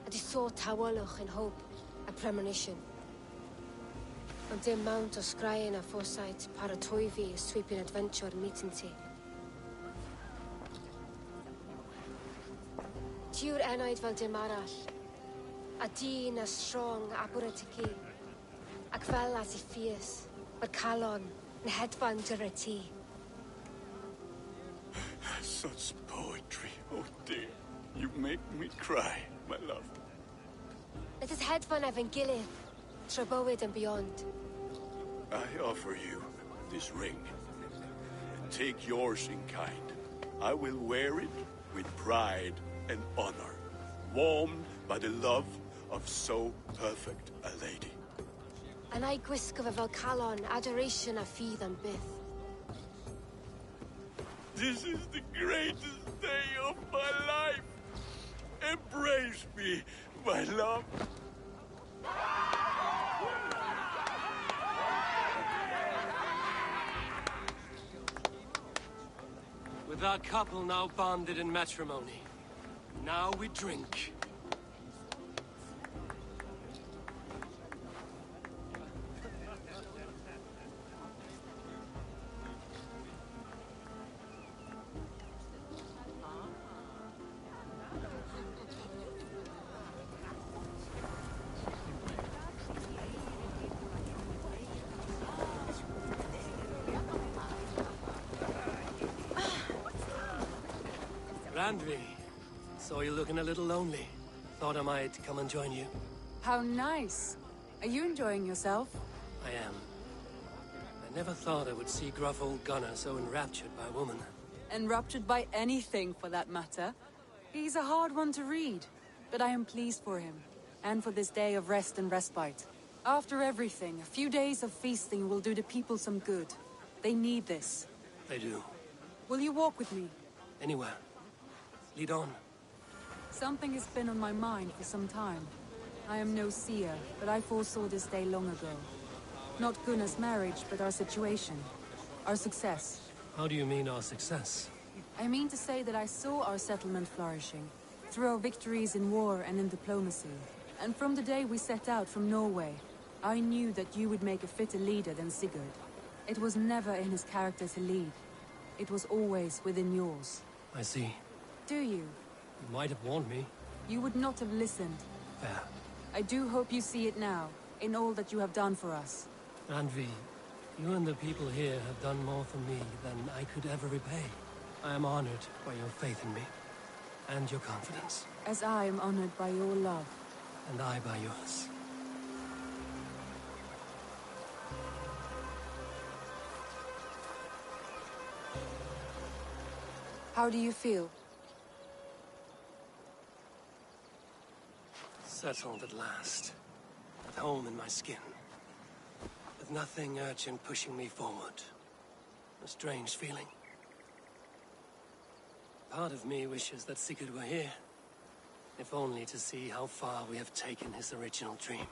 a 'di sôn tawelwch yn hope a premonition. Ond dim mount o sgraen a foresight paratoi fi a sweeping adventure meeting ti. Tiw'r enaid fel dim arall, a dyn as strong a bwr y tygu, ac fel as I ffies, mae'r calon yn hedfan dyr y ti. Such poetry, oh dear. You make me cry, my love. Let us hedfan efo'n gilydd, tra bywyd and beyond. I offer you this ring. Take yours in kind. I will wear it with pride and honor, warmed by the love of so perfect a lady. And I gwisgo fe fel calon, adoration a ffydd am byth. This is the greatest day of my life. Embrace me, my love. With our couple now bonded in matrimony, now we drink. Randvi, saw you looking a little lonely. Thought I might come and join you. How nice. Are you enjoying yourself? I am. I never thought I would see gruff old Gunnar so enraptured by a woman. Enraptured by anything, for that matter. He's a hard one to read, but I am pleased for him, and for this day of rest and respite. After everything, a few days of feasting will do the people some good. They need this. They do. Will you walk with me? Anywhere. Lead on. Something has been on my mind for some time. I am no seer, but I foresaw this day long ago. Not Gunnar's marriage, but our situation. Our success. How do you mean our success? I mean to say that I saw our settlement flourishing, through our victories in war and in diplomacy. And from the day we set out from Norway, I knew that you would make a fitter leader than Sigurd. It was never in his character to lead. It was always within yours. I see. Do you? You might have warned me. You would not have listened. Fair. I do hope you see it now, in all that you have done for us. Randvi, you and the people here have done more for me than I could ever repay. I am honored by your faith in me, and your confidence. As I am honored by your love. And I by yours. How do you feel? Settled at last. At home in my skin. With nothing urgent pushing me forward. A strange feeling. Part of me wishes that Sigurd were here. If only to see how far we have taken his original dream.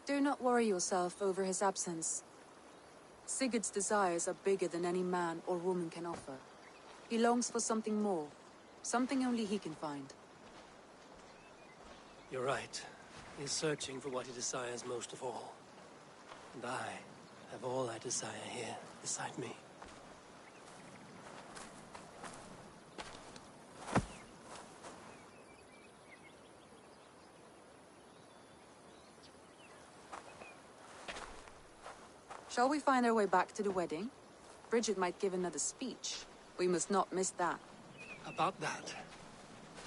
Do not worry yourself over his absence. Sigurd's desires are bigger than any man or woman can offer. He longs for something more. Something only he can find. You're right. He's searching for what he desires most of all. And I have all I desire here beside me. Shall we find our way back to the wedding? Bridget might give another speech. We must not miss that. About that,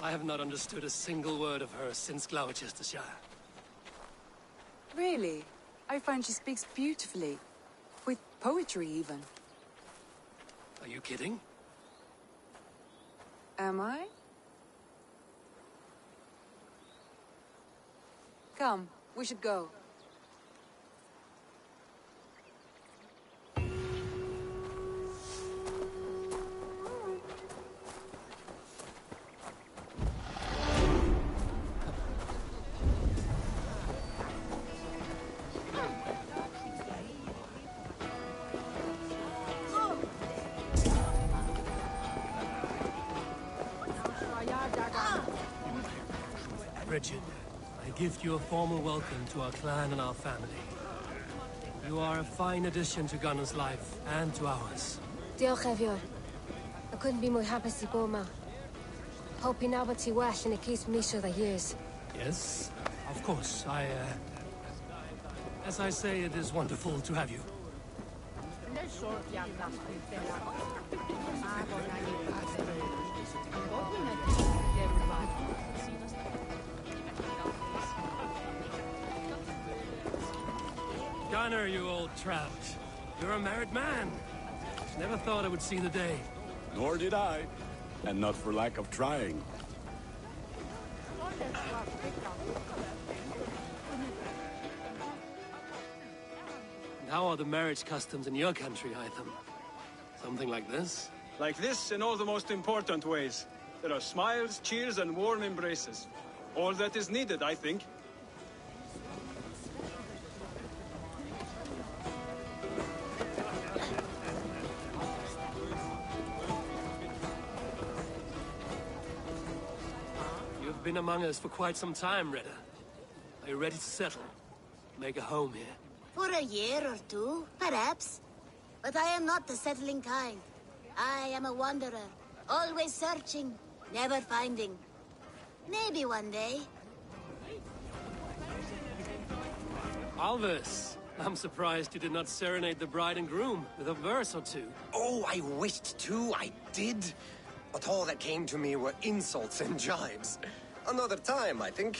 I have not understood a single word of her since Gloucestershire. Really? I find she speaks beautifully. With poetry, even. Are you kidding? Am I? Come, we should go. Bridget, I gift you a formal welcome to our clan and our family. You are a fine addition to Gunnar's life and to ours. Diolch Evior. I couldn't be more happy to go, ma. Hope you know what's well and it keeps me so the years. Yes, of course. As I say, it is wonderful to have you. Gunnar, you old trout. You're a married man. Never thought I would see the day. Nor did I. And not for lack of trying. And how are the marriage customs in your country, Hytham? Something like this? Like this in all the most important ways. There are smiles, cheers, and warm embraces. All that is needed, I think. You've been among us for quite some time, Redda. Are you ready to settle? Make a home here? For a year or two, perhaps. But I am not the settling kind. I am a wanderer, always searching, never finding. Maybe one day. Alvis, I'm surprised you did not serenade the bride and groom with a verse or two. Oh, I wished to, I did. But all that came to me were insults and jibes. Another time, I think.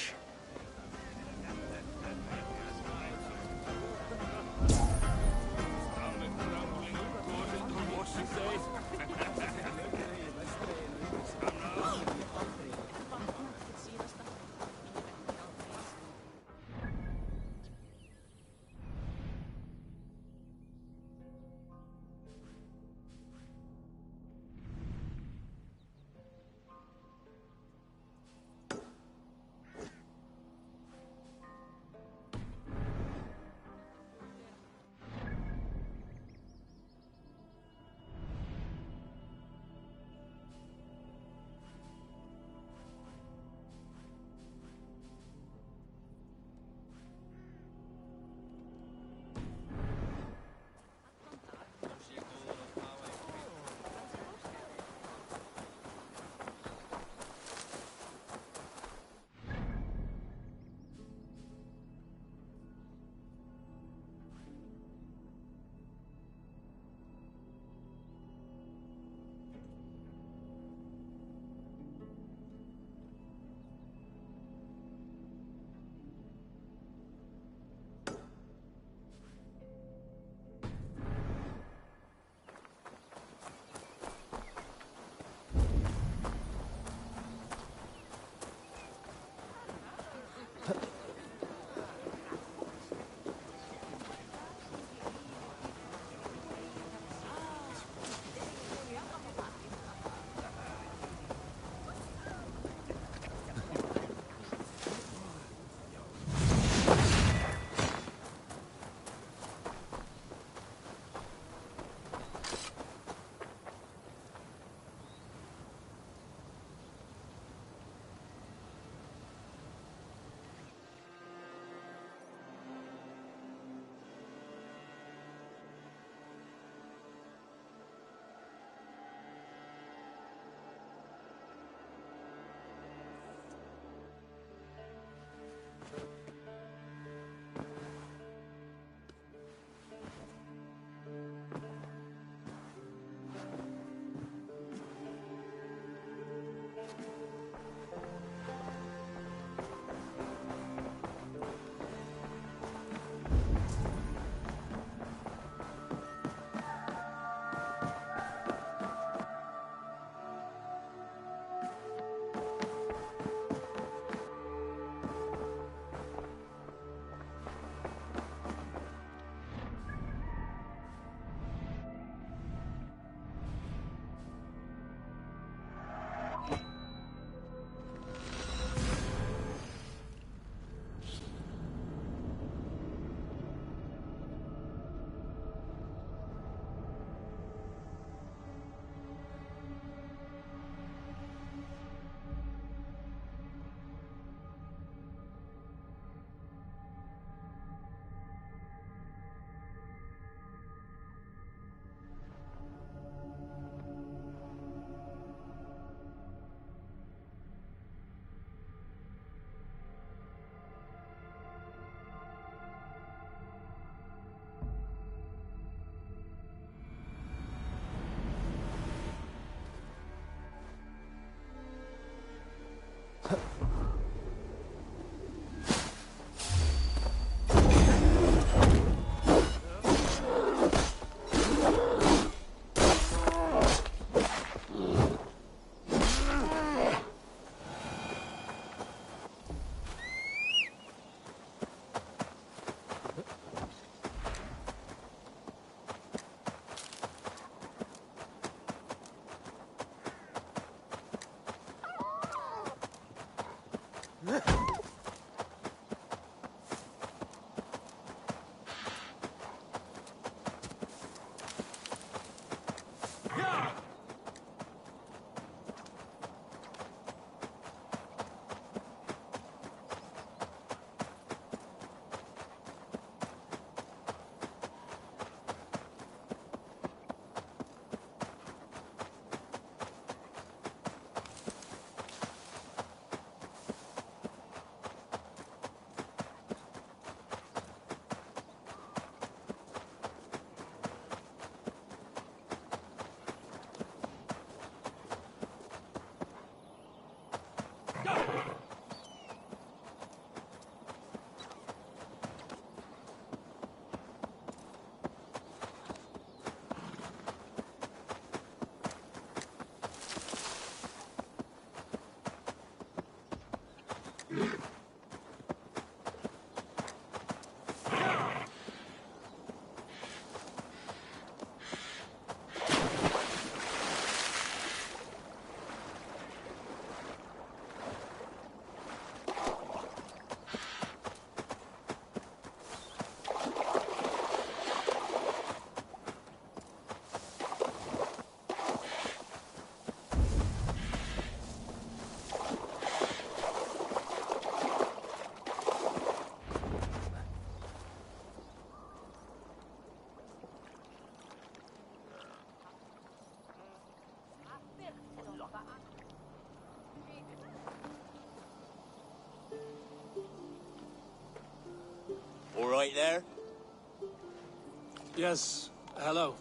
Yes, hello.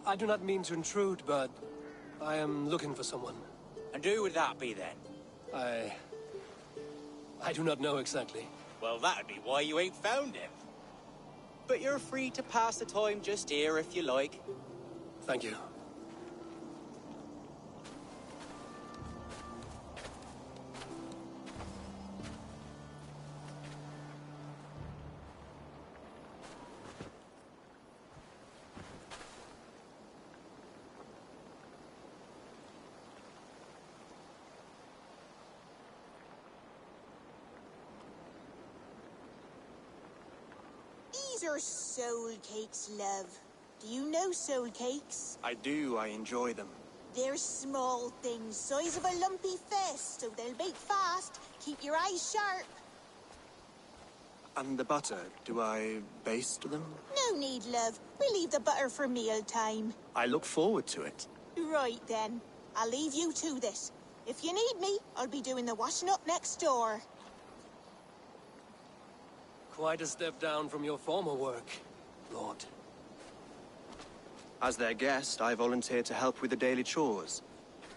I do not mean to intrude, but I am looking for someone. And who would that be then? I do not know exactly. Well, that'd be why you ain't found him. But you're free to pass the time just here if you like. Thank you. These are soul cakes, love. Do you know soul cakes? I do. I enjoy them. They're small things, size of a lumpy fist, so they'll bake fast. Keep your eyes sharp. And the butter, do I baste them? No need, love. We leave the butter for meal time. I look forward to it. Right then. I'll leave you to this. If you need me, I'll be doing the washing up next door. Quite a step down from your former work, Lord. As their guest, I volunteered to help with the daily chores.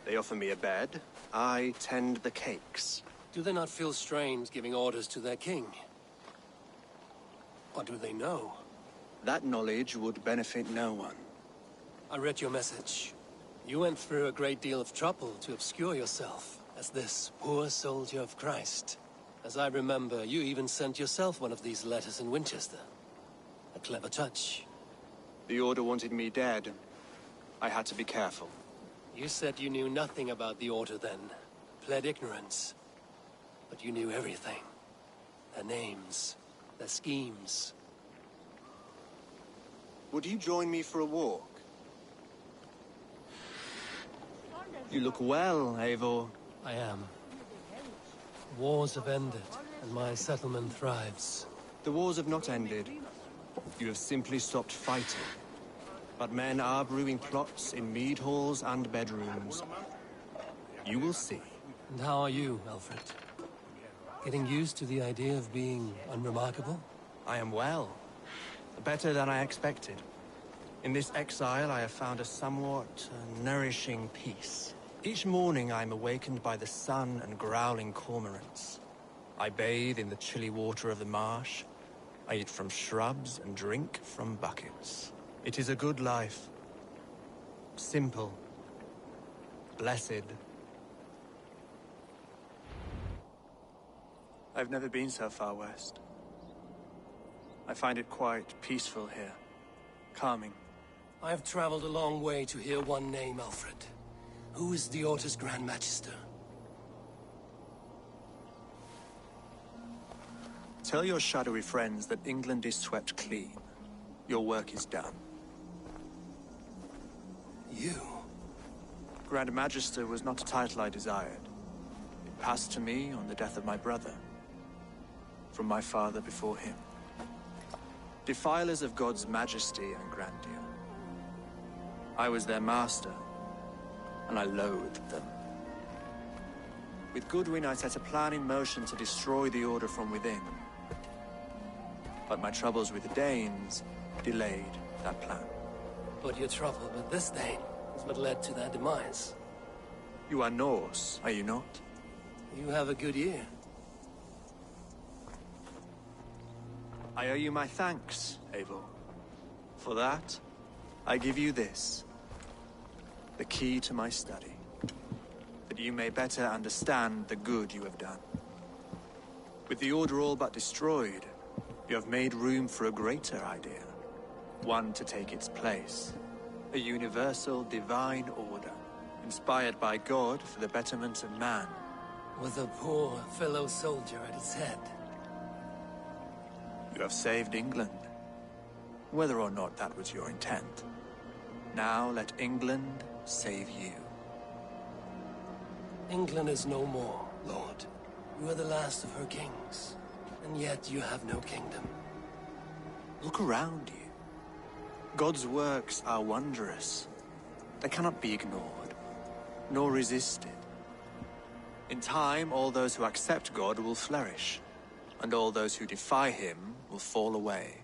They offer me a bed. I tend the cakes. Do they not feel strange giving orders to their king? Or do they know? That knowledge would benefit no one. I read your message. You went through a great deal of trouble to obscure yourself as this poor soldier of Christ. As I remember, you even sent yourself one of these letters in Winchester. A clever touch. The Order wanted me dead. I had to be careful. You said you knew nothing about the Order then. Pled ignorance. But you knew everything. Their names. Their schemes. Would you join me for a walk? You look well, Eivor. I am. Wars have ended, and my settlement thrives. The wars have not ended. You have simply stopped fighting. But men are brewing plots in mead halls and bedrooms. You will see. And how are you, Alfred? Getting used to the idea of being unremarkable? I am well. Better than I expected. In this exile, I have found a somewhat nourishing peace. Each morning, I am awakened by the sun and growling cormorants. I bathe in the chilly water of the marsh. I eat from shrubs and drink from buckets. It is a good life. Simple. Blessed. I've never been so far west. I find it quite peaceful here. Calming. I have traveled a long way to hear one name, Alfred. Who is the Order's Grand Magister? Tell your shadowy friends that England is swept clean. Your work is done. You? Grand Magister was not a title I desired. It passed to me on the death of my brother. From my father before him. Defilers of God's majesty and grandeur. I was their master, and I loathed them. With Goodwin, I set a plan in motion to destroy the Order from within. But my troubles with the Danes delayed that plan. But your trouble with this Dane is what led to their demise. You are Norse, are you not? You have a good ear. I owe you my thanks, Eivor. For that, I give you this. The key to my study. That you may better understand the good you have done. With the Order all but destroyed, you have made room for a greater idea. One to take its place. A universal divine order, inspired by God for the betterment of man. With a poor fellow soldier at its head. You have saved England, whether or not that was your intent. Now let England save you. England is no more, Lord. You are the last of her kings, and yet you have no kingdom. Look around you. God's works are wondrous. They cannot be ignored, nor resisted. In time, all those who accept God will flourish, and all those who defy him will fall away.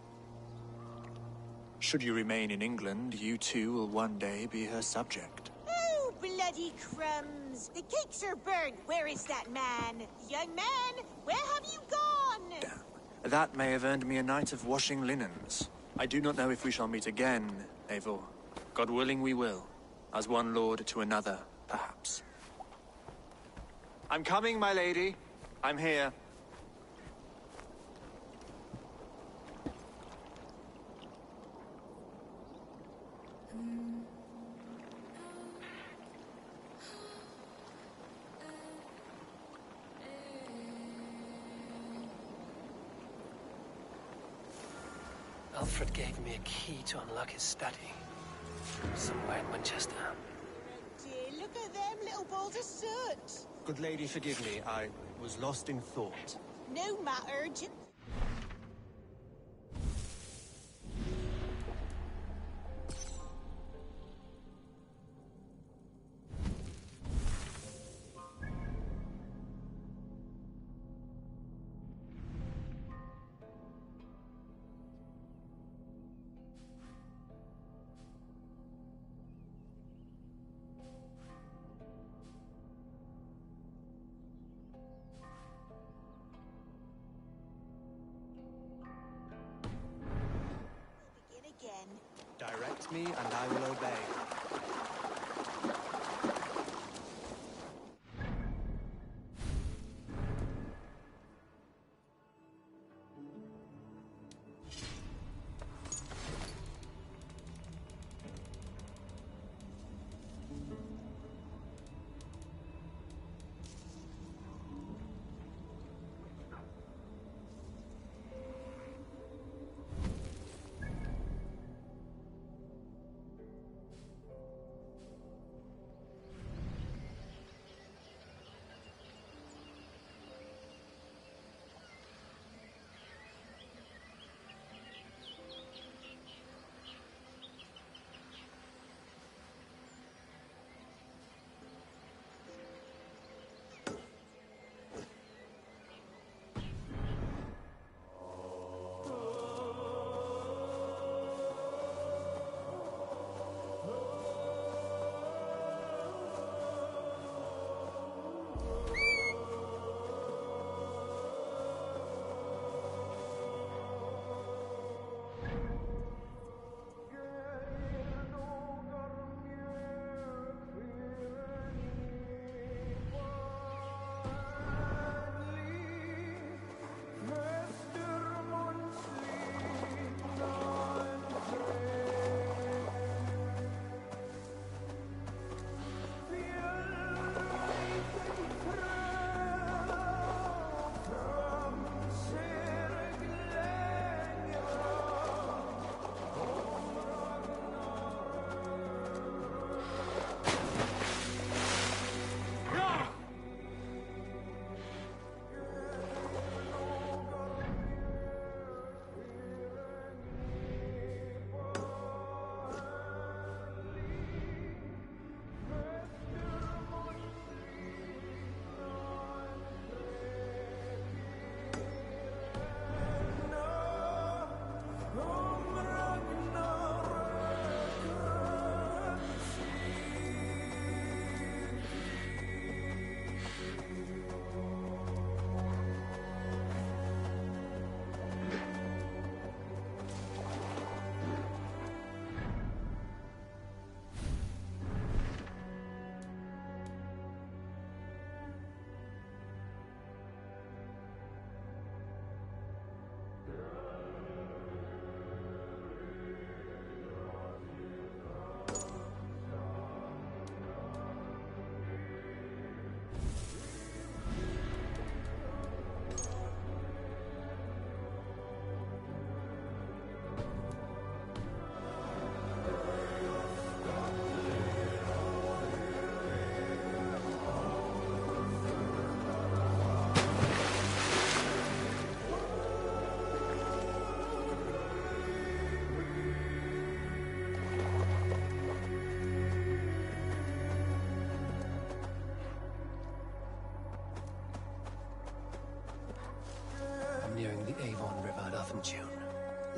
Should you remain in England, you too will one day be her subject. Oh, bloody crumbs! The cakes are burnt. Where is that man? Young man, where have you gone? That may have earned me a night of washing linens. I do not know if we shall meet again, Eivor. God willing we will. As one lord to another, perhaps. I'm coming, my lady. I'm here. Alfred gave me a key to unlock his study. Somewhere in Winchester. Dear, look at them little balls of soot. Good lady, forgive me. I was lost in thought. No matter. Direct me, and I will obey.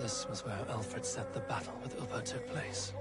This was where Alfred said the battle with Upa took place.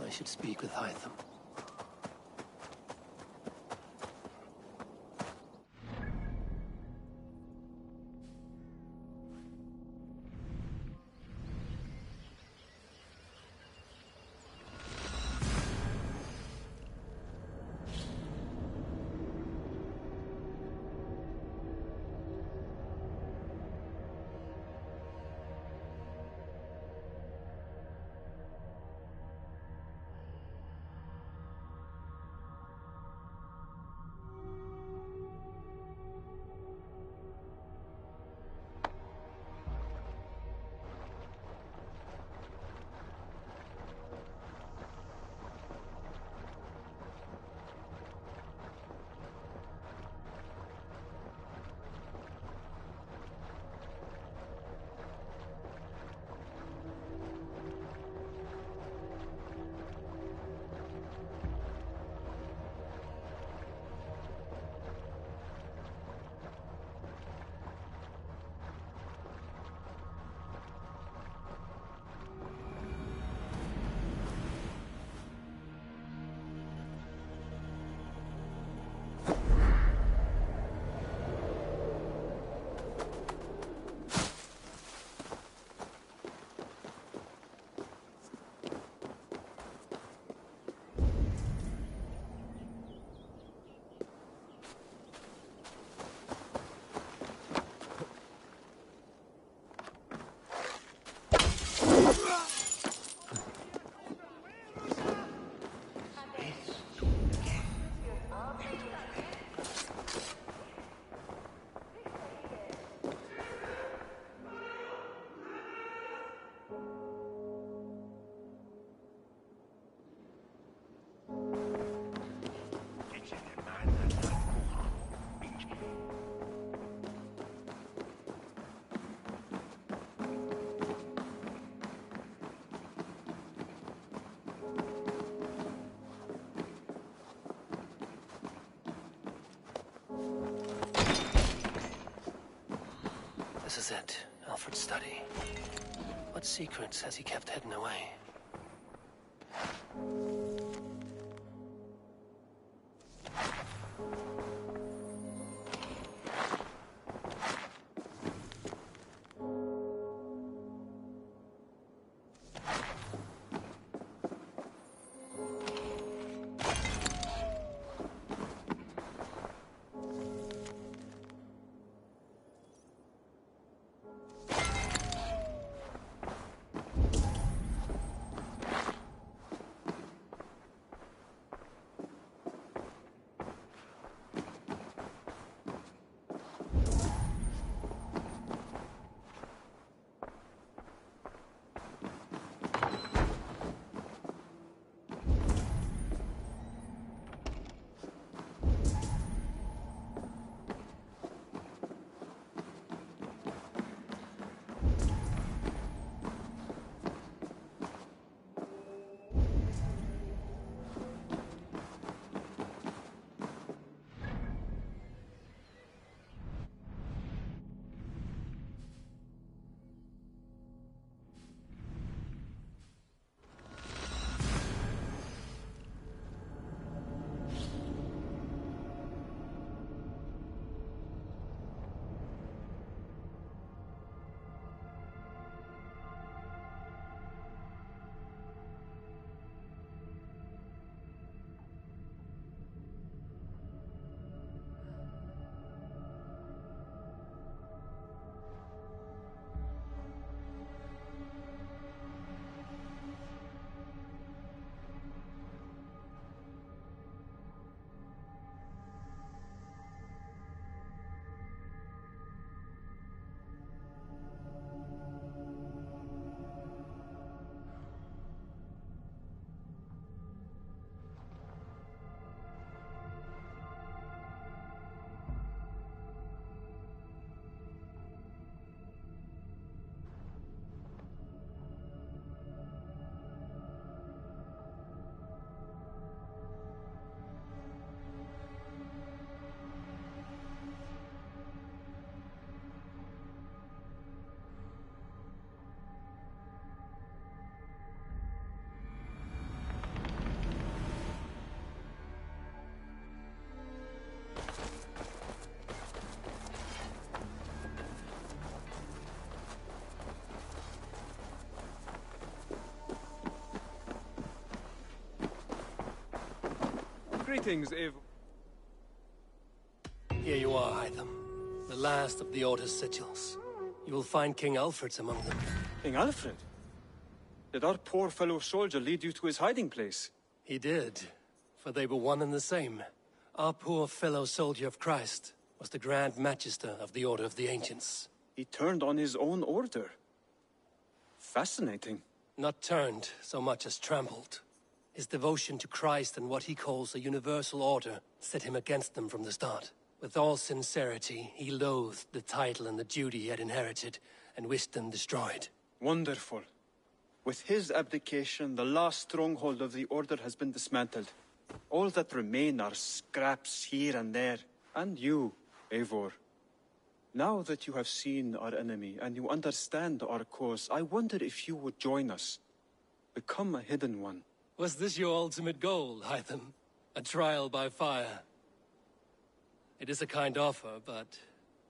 I should speak with Hytham. This is it, Alfred's study. What secrets has he kept hidden away? Greetings, Eivor. Here you are, Hytham. The last of the Order's sigils. You will find King Alfred's among them. King Alfred? Did our poor fellow soldier lead you to his hiding place? He did, for they were one and the same. Our poor fellow soldier of Christ was the Grand Magister of the Order of the Ancients. He turned on his own order. Fascinating. Not turned so much as trampled. His devotion to Christ and what he calls a universal order set him against them from the start. With all sincerity, he loathed the title and the duty he had inherited, and wished them destroyed. Wonderful. With his abdication, the last stronghold of the Order has been dismantled. All that remain are scraps here and there. And you, Eivor. Now that you have seen our enemy and you understand our cause, I wonder if you would join us. Become a hidden one. Was this your ultimate goal, Hytham? A trial by fire? It is a kind offer, but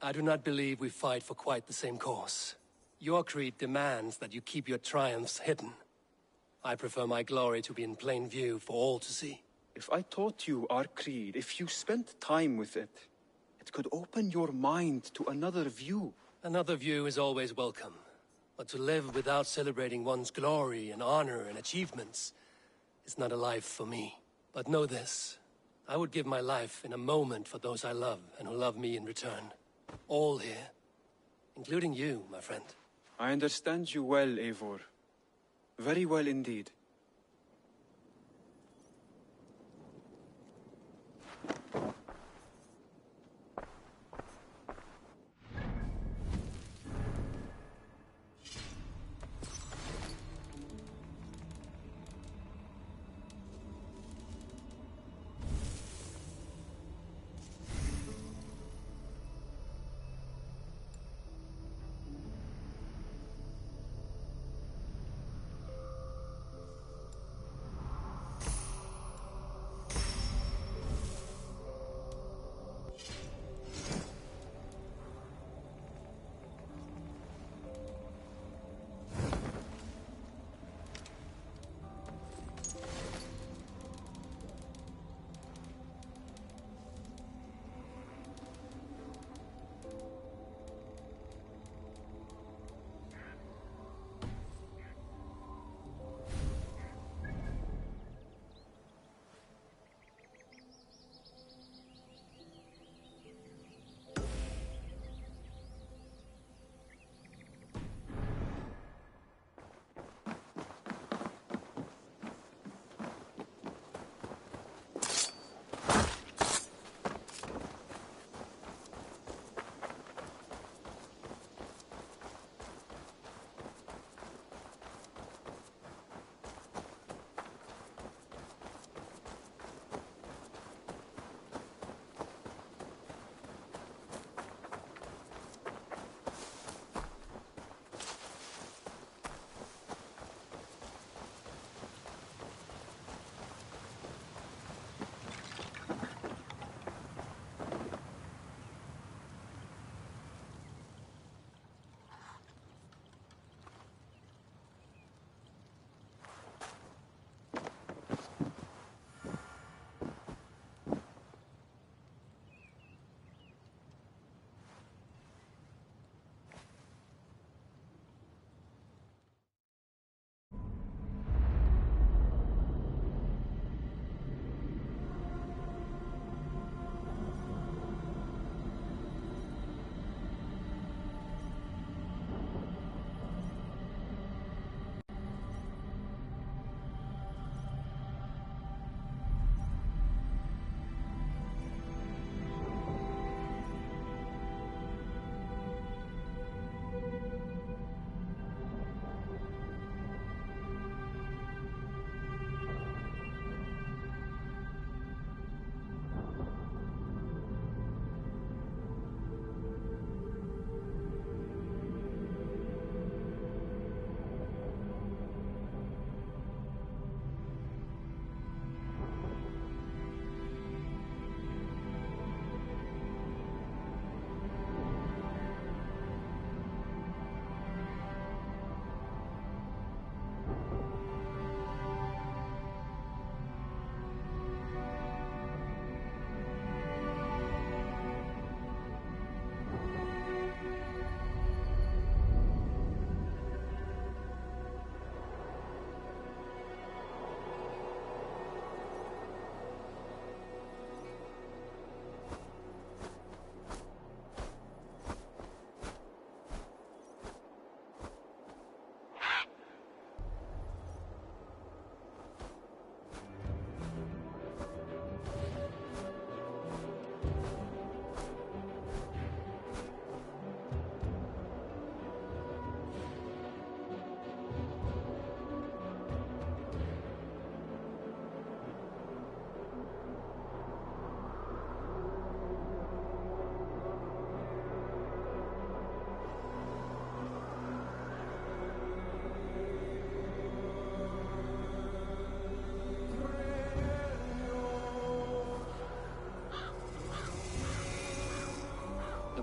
I do not believe we fight for quite the same cause. Your creed demands that you keep your triumphs hidden. I prefer my glory to be in plain view for all to see. If I taught you our creed, if you spent time with it, it could open your mind to another view. Another view is always welcome. But to live without celebrating one's glory and honor and achievements is not a life for me. But know this. I would give my life in a moment for those I love and who love me in return. All here. Including you, my friend. I understand you well, Eivor. Very well indeed.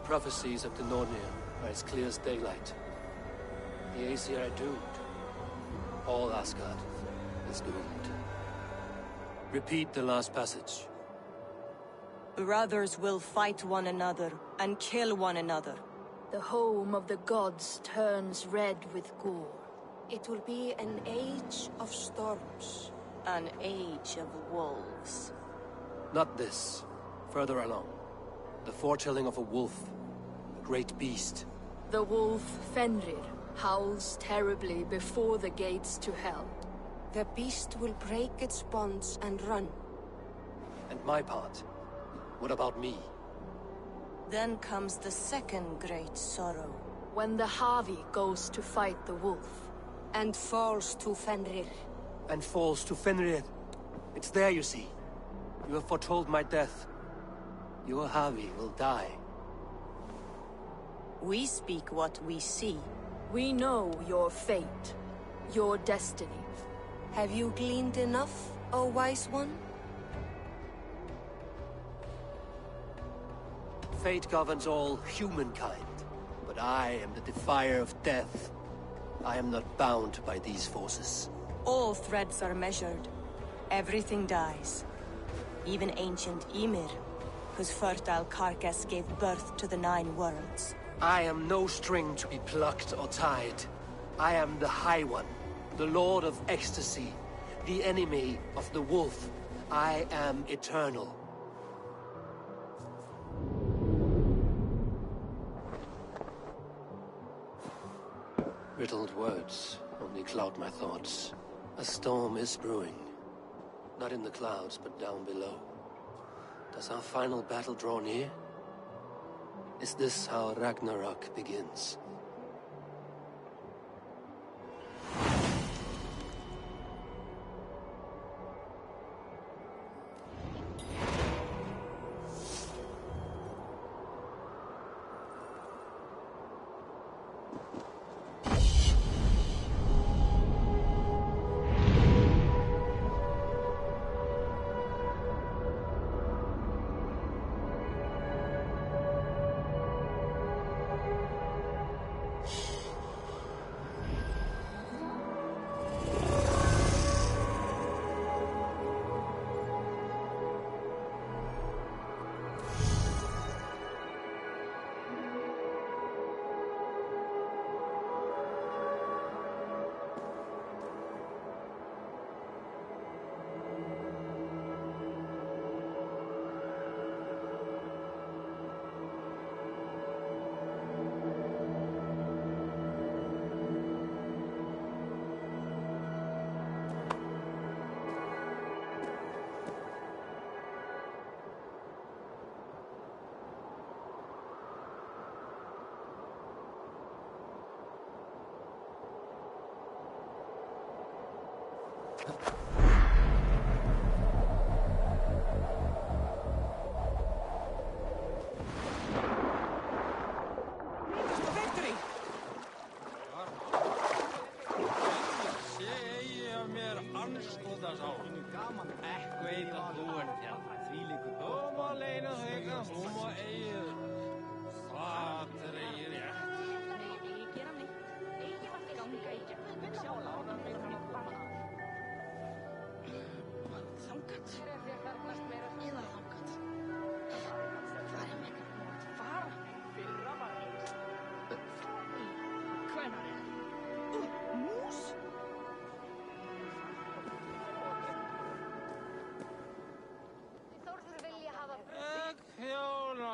prophecies of the Nornir are as clear as daylight. The Aesir are doomed. All Asgard is doomed. Repeat the last passage. Brothers will fight one another and kill one another. The home of the gods turns red with gore. It will be an age of storms. An age of wolves. Not this. Further along. The foretelling of a wolf. A great beast. The wolf Fenrir howls terribly before the gates to hell. The beast will break its bonds and run. And my part? What about me? Then comes the second great sorrow. When the Havi goes to fight the wolf. And falls to Fenrir. And falls to Fenrir. It's there, you see. You have foretold my death. Your Havi will die. We speak what we see. We know your fate. Your destiny. Have you gleaned enough, O wise one? Fate governs all humankind, but I am the defier of death. I am not bound by these forces. All threads are measured. Everything dies. Even ancient Ymir, whose fertile carcass gave birth to the 9 worlds. I am no string to be plucked or tied. I am the High One, the Lord of Ecstasy, the enemy of the wolf. I am eternal. Riddled words only cloud my thoughts. A storm is brewing. Not in the clouds, but down below. Does our final battle draw near? Is this how Ragnarok begins?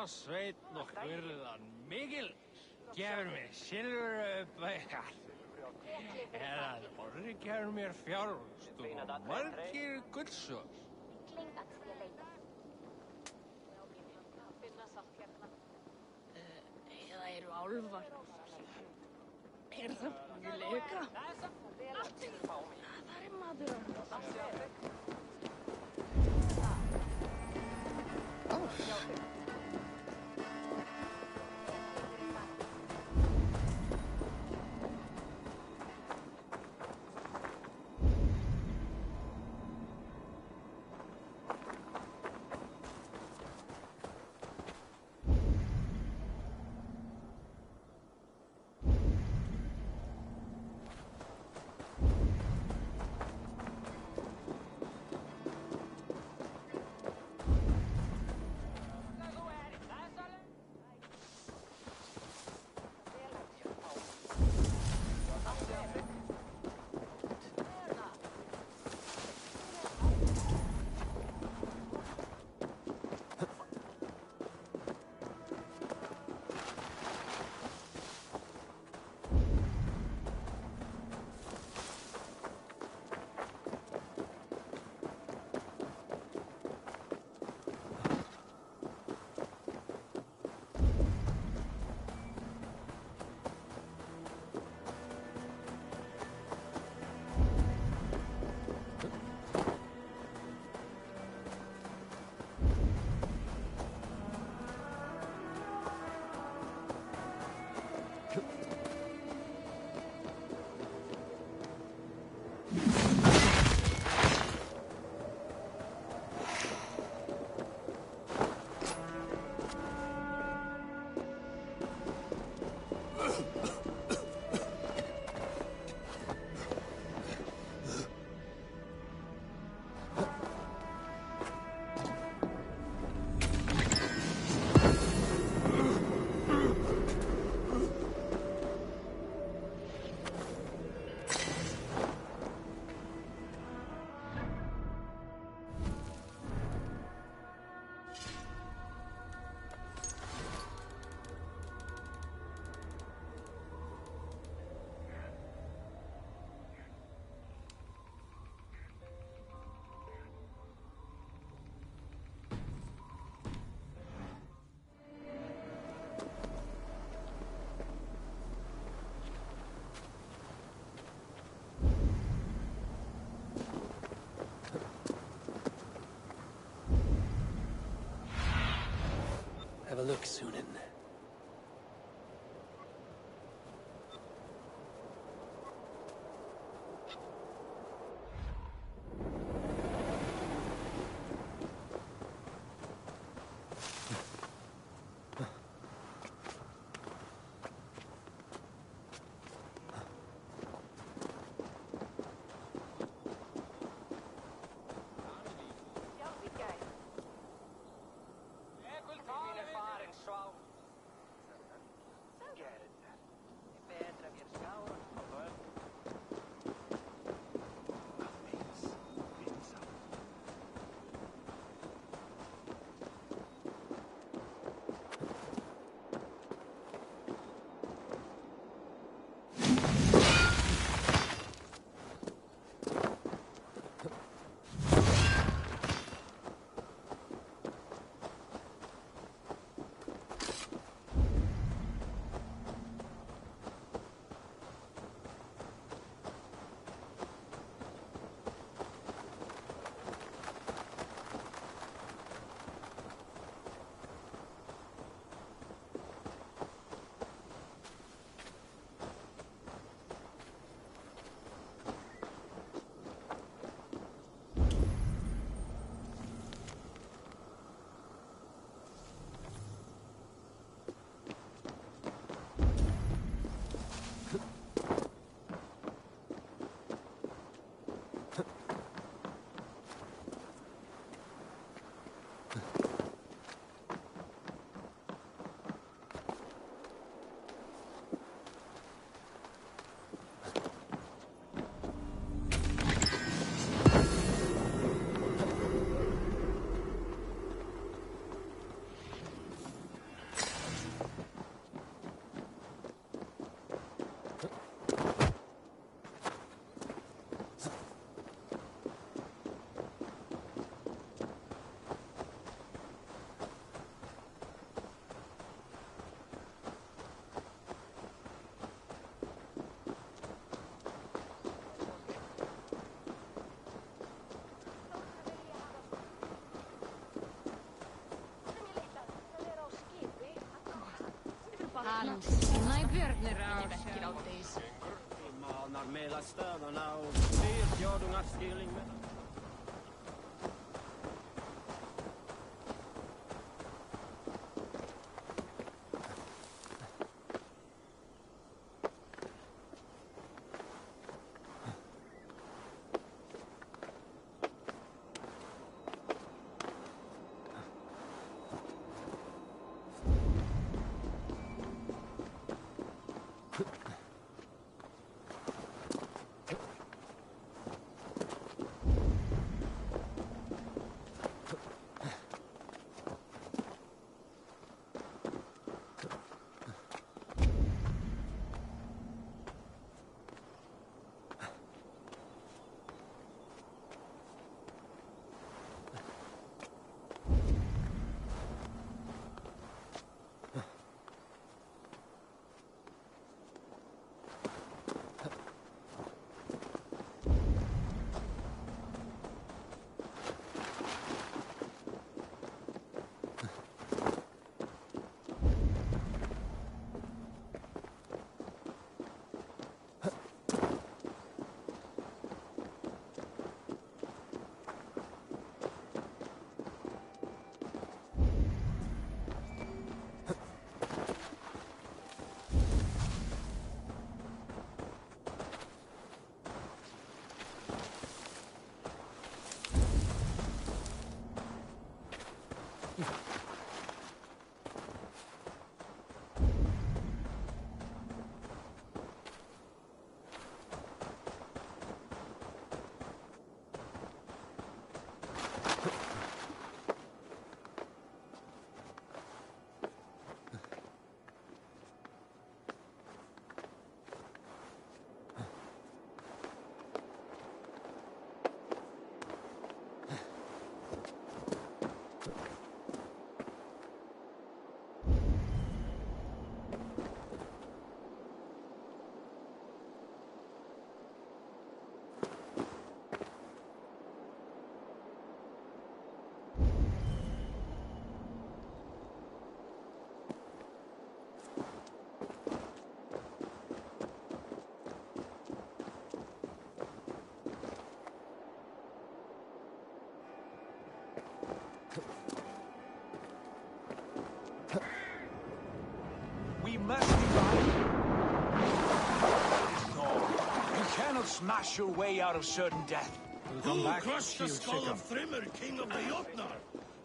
Sveinn og hvirðan mikil gefur mér silfurbaukar eða orri gefur mér fjárhúst og margir guldsós. Eða eru álfar? Er það möguleika? Það er maður have a look, Sunan. Nei björnir á sjálfdís. Manar meila stöðuna og dyr fjörðungar skilling með. will smash your way out of certain death. Who crushed the skull of Thrimmer, king of the Jotnar?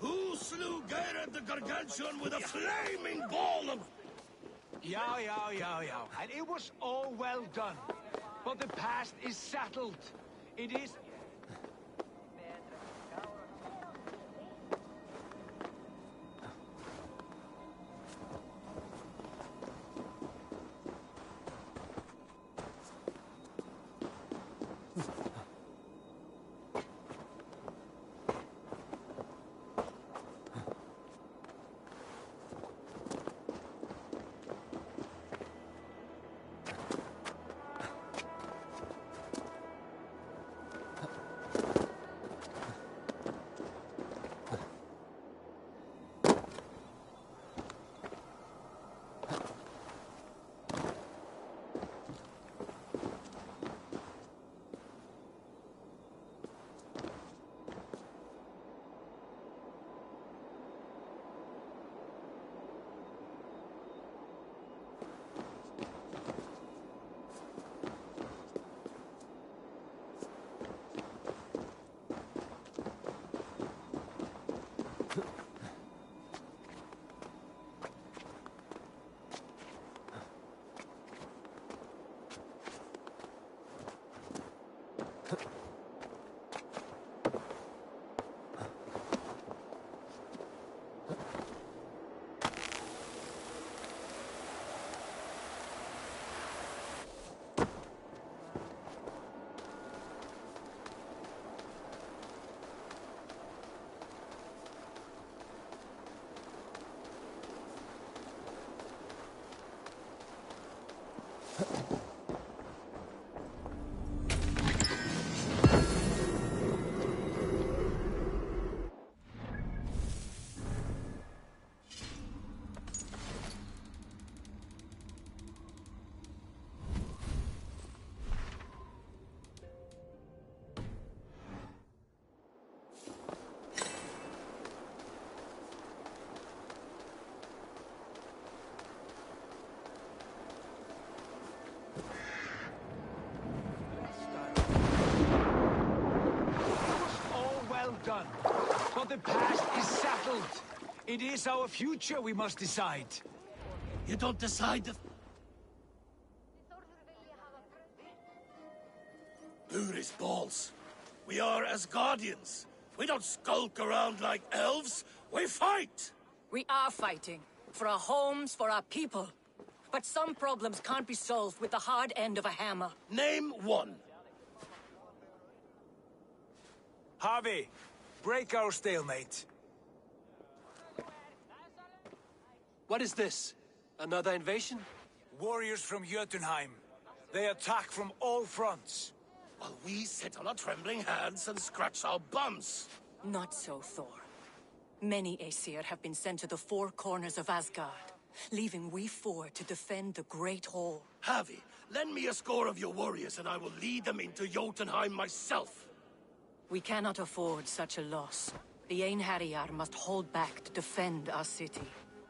Who slew Geirad the Gargantuan with a flaming ball of... Yow. And it was all well done. But the past is settled. It is... done. But the past is settled. It is our future we must decide. You don't decide the... Blurry's balls. We are as guardians. We don't skulk around like elves. We fight! We are fighting. For our homes, for our people. But some problems can't be solved with the hard end of a hammer. Name one. Harvey, break our stalemate. What is this? Another invasion? Warriors from Jotunheim. They attack from all fronts. While we sit on our trembling hands and scratch our bums. Not so, Thor. Many Aesir have been sent to the four corners of Asgard, leaving we four to defend the Great Hall. Harvey, lend me a score of your warriors and I will lead them into Jotunheim myself. We cannot afford such a loss. The Einherjar must hold back to defend our city.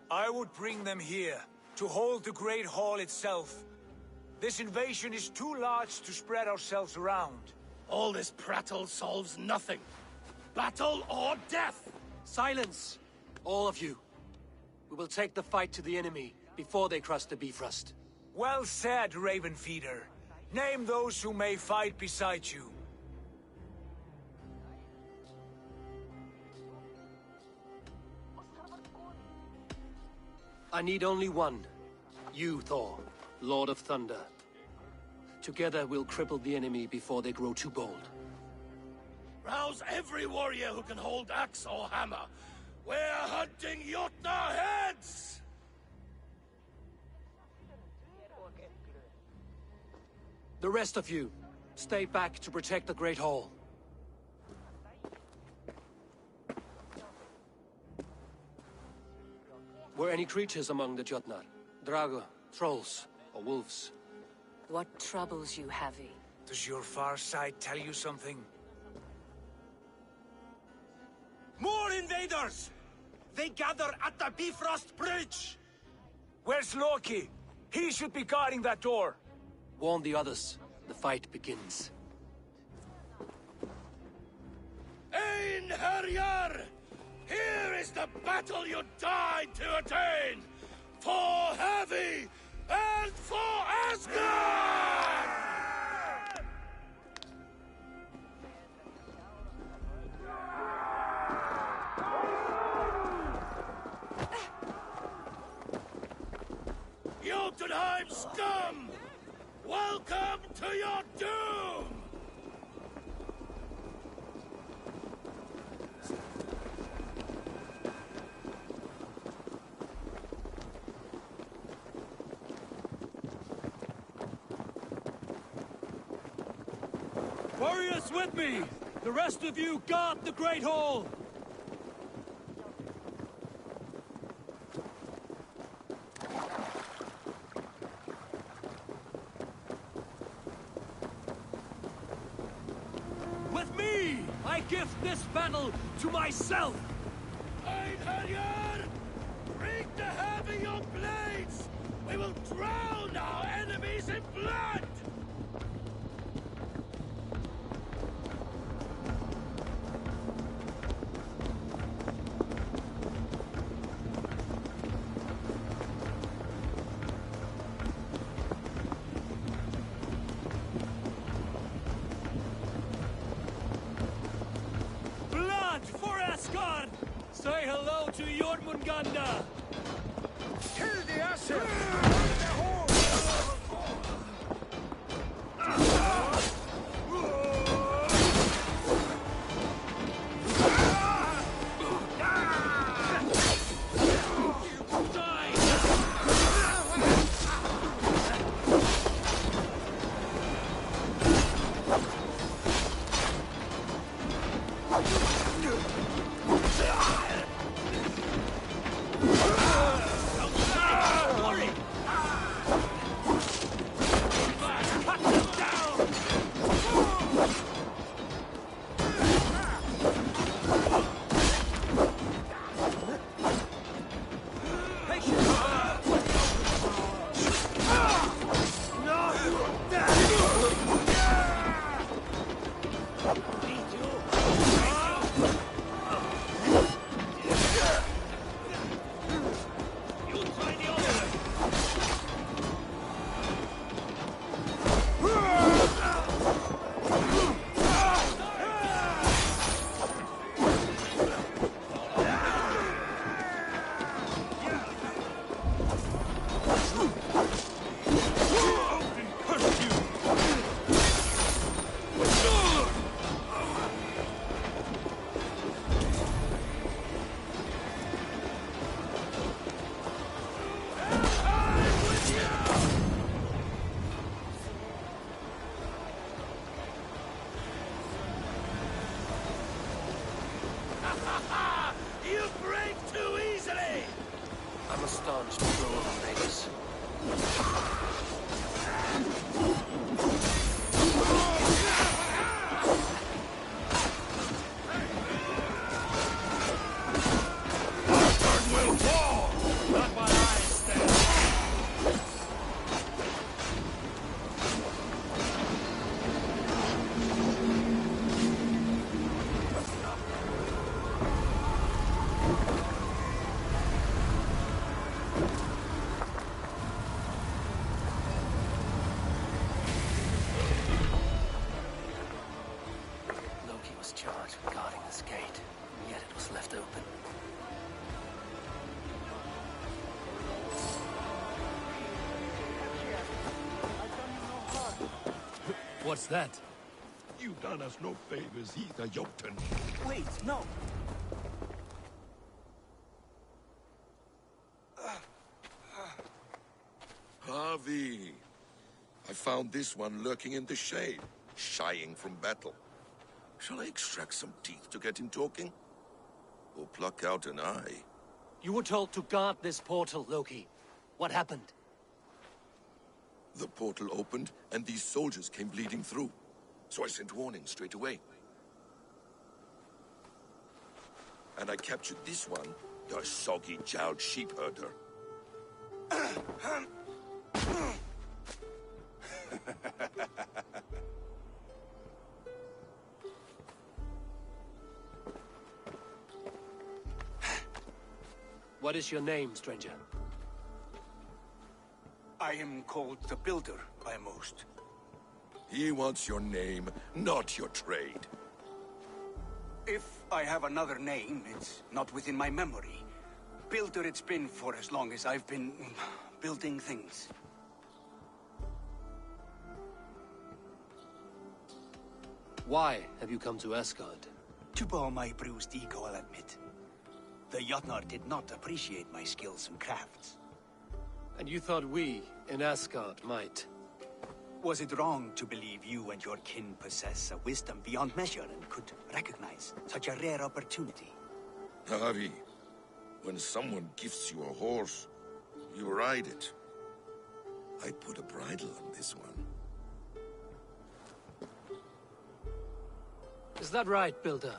I would bring them here, to hold the Great Hall itself. This invasion is too large to spread ourselves around. All this prattle solves nothing. Battle or death! Silence! All of you. We will take the fight to the enemy before they cross the Bifrost. Well said, Ravenfeeder. Name those who may fight beside you. I need only one. You, Thor, Lord of Thunder. Together we'll cripple the enemy before they grow too bold. Rouse every warrior who can hold axe or hammer. We're hunting Jotnar heads! The rest of you, stay back to protect the Great Hall. Were any creatures among the Jotnar? Drago, trolls, or wolves? What troubles you, Havi? Does your far side tell you something? More invaders! They gather at the Bifrost Bridge! Where's Loki? He should be guarding that door. Warn the others. the fight begins. Ein Herjar! Here is the battle you died to attain! For Heavy and for Asgard! Jotunheim scum! Welcome to your doom! Warriors with me! The rest of you guard the Great Hall! With me! I give this battle to myself! Einherjar! Bring the heavy your blades! We will drown our enemies in blood! Blood for Asgard! Say hello to Jormungandr! Kill the Asher! You break too easily! I'm a staunch pro of race. Will fall! Not while I stand. Loki was charged with guarding this gate, and yet it was left open. What's that? You done us no favors either, Jotun. Wait, no! Harvey! I found this one lurking in the shade, shying from battle. Shall I extract some teeth to get him talking? Or pluck out an eye? You were told to guard this portal, Loki. What happened? The portal opened, and these soldiers came bleeding through. So I sent warning straight away. And I captured this one, the soggy-jowled sheep herder. What is your name, stranger? I am called the Builder by most. He wants your name, not your trade. If I have another name, it's not within my memory. Builder it's been for as long as I've been building things. Why have you come to Asgard? To bow my bruised ego, I'll admit. The Jotnar did not appreciate my skills and crafts. And you thought we, in Asgard, might? Was it wrong to believe you and your kin possess a wisdom beyond measure and could recognize such a rare opportunity? Harvey, when someone gifts you a horse, you ride it. I put a bridle on this one. Is that right, Builder?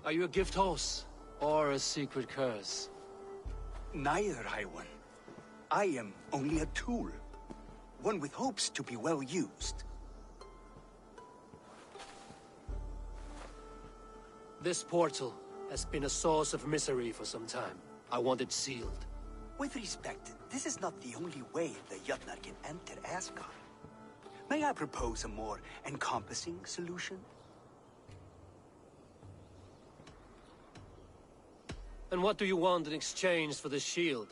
Are you a gift horse? Or a secret curse? Neither, High One. I am only a tool. One with hopes to be well used. This portal has been a source of misery for some time. I want it sealed. With respect, this is not the only way the Jotnar can enter Asgard. May I propose a more encompassing solution? And what do you want in exchange for the shield,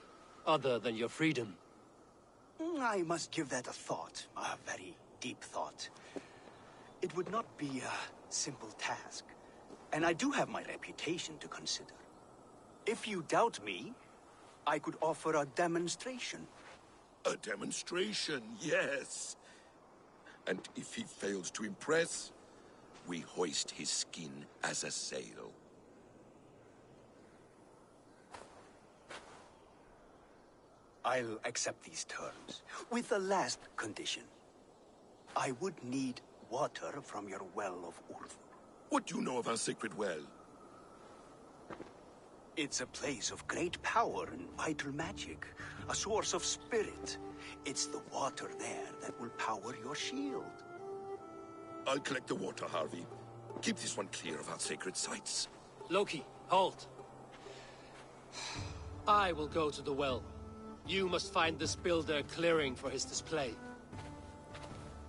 other than your freedom? I must give that a thought, a very deep thought. It would not be a simple task, and I do have my reputation to consider. If you doubt me, I could offer a demonstration. A demonstration, yes. And if he fails to impress, we hoist his skin as a sail. I'll accept these terms, with the last condition. I would need water from your well of Urth. What do you know of our sacred well? It's a place of great power and vital magic, a source of spirit. It's the water there that will power your shield. I'll collect the water, Harvey. Keep this one clear of our sacred sites. Loki, halt. I will go to the well. You must find this builder clearing for his display.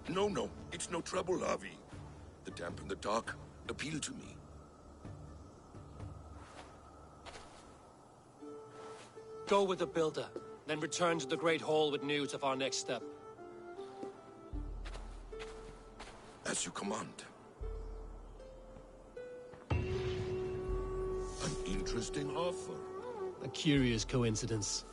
No, it's no trouble, Harvey. The damp and the dark appeal to me. Go with the builder, then return to the Great Hall with news of our next step. As you command. An interesting offer. A curious coincidence.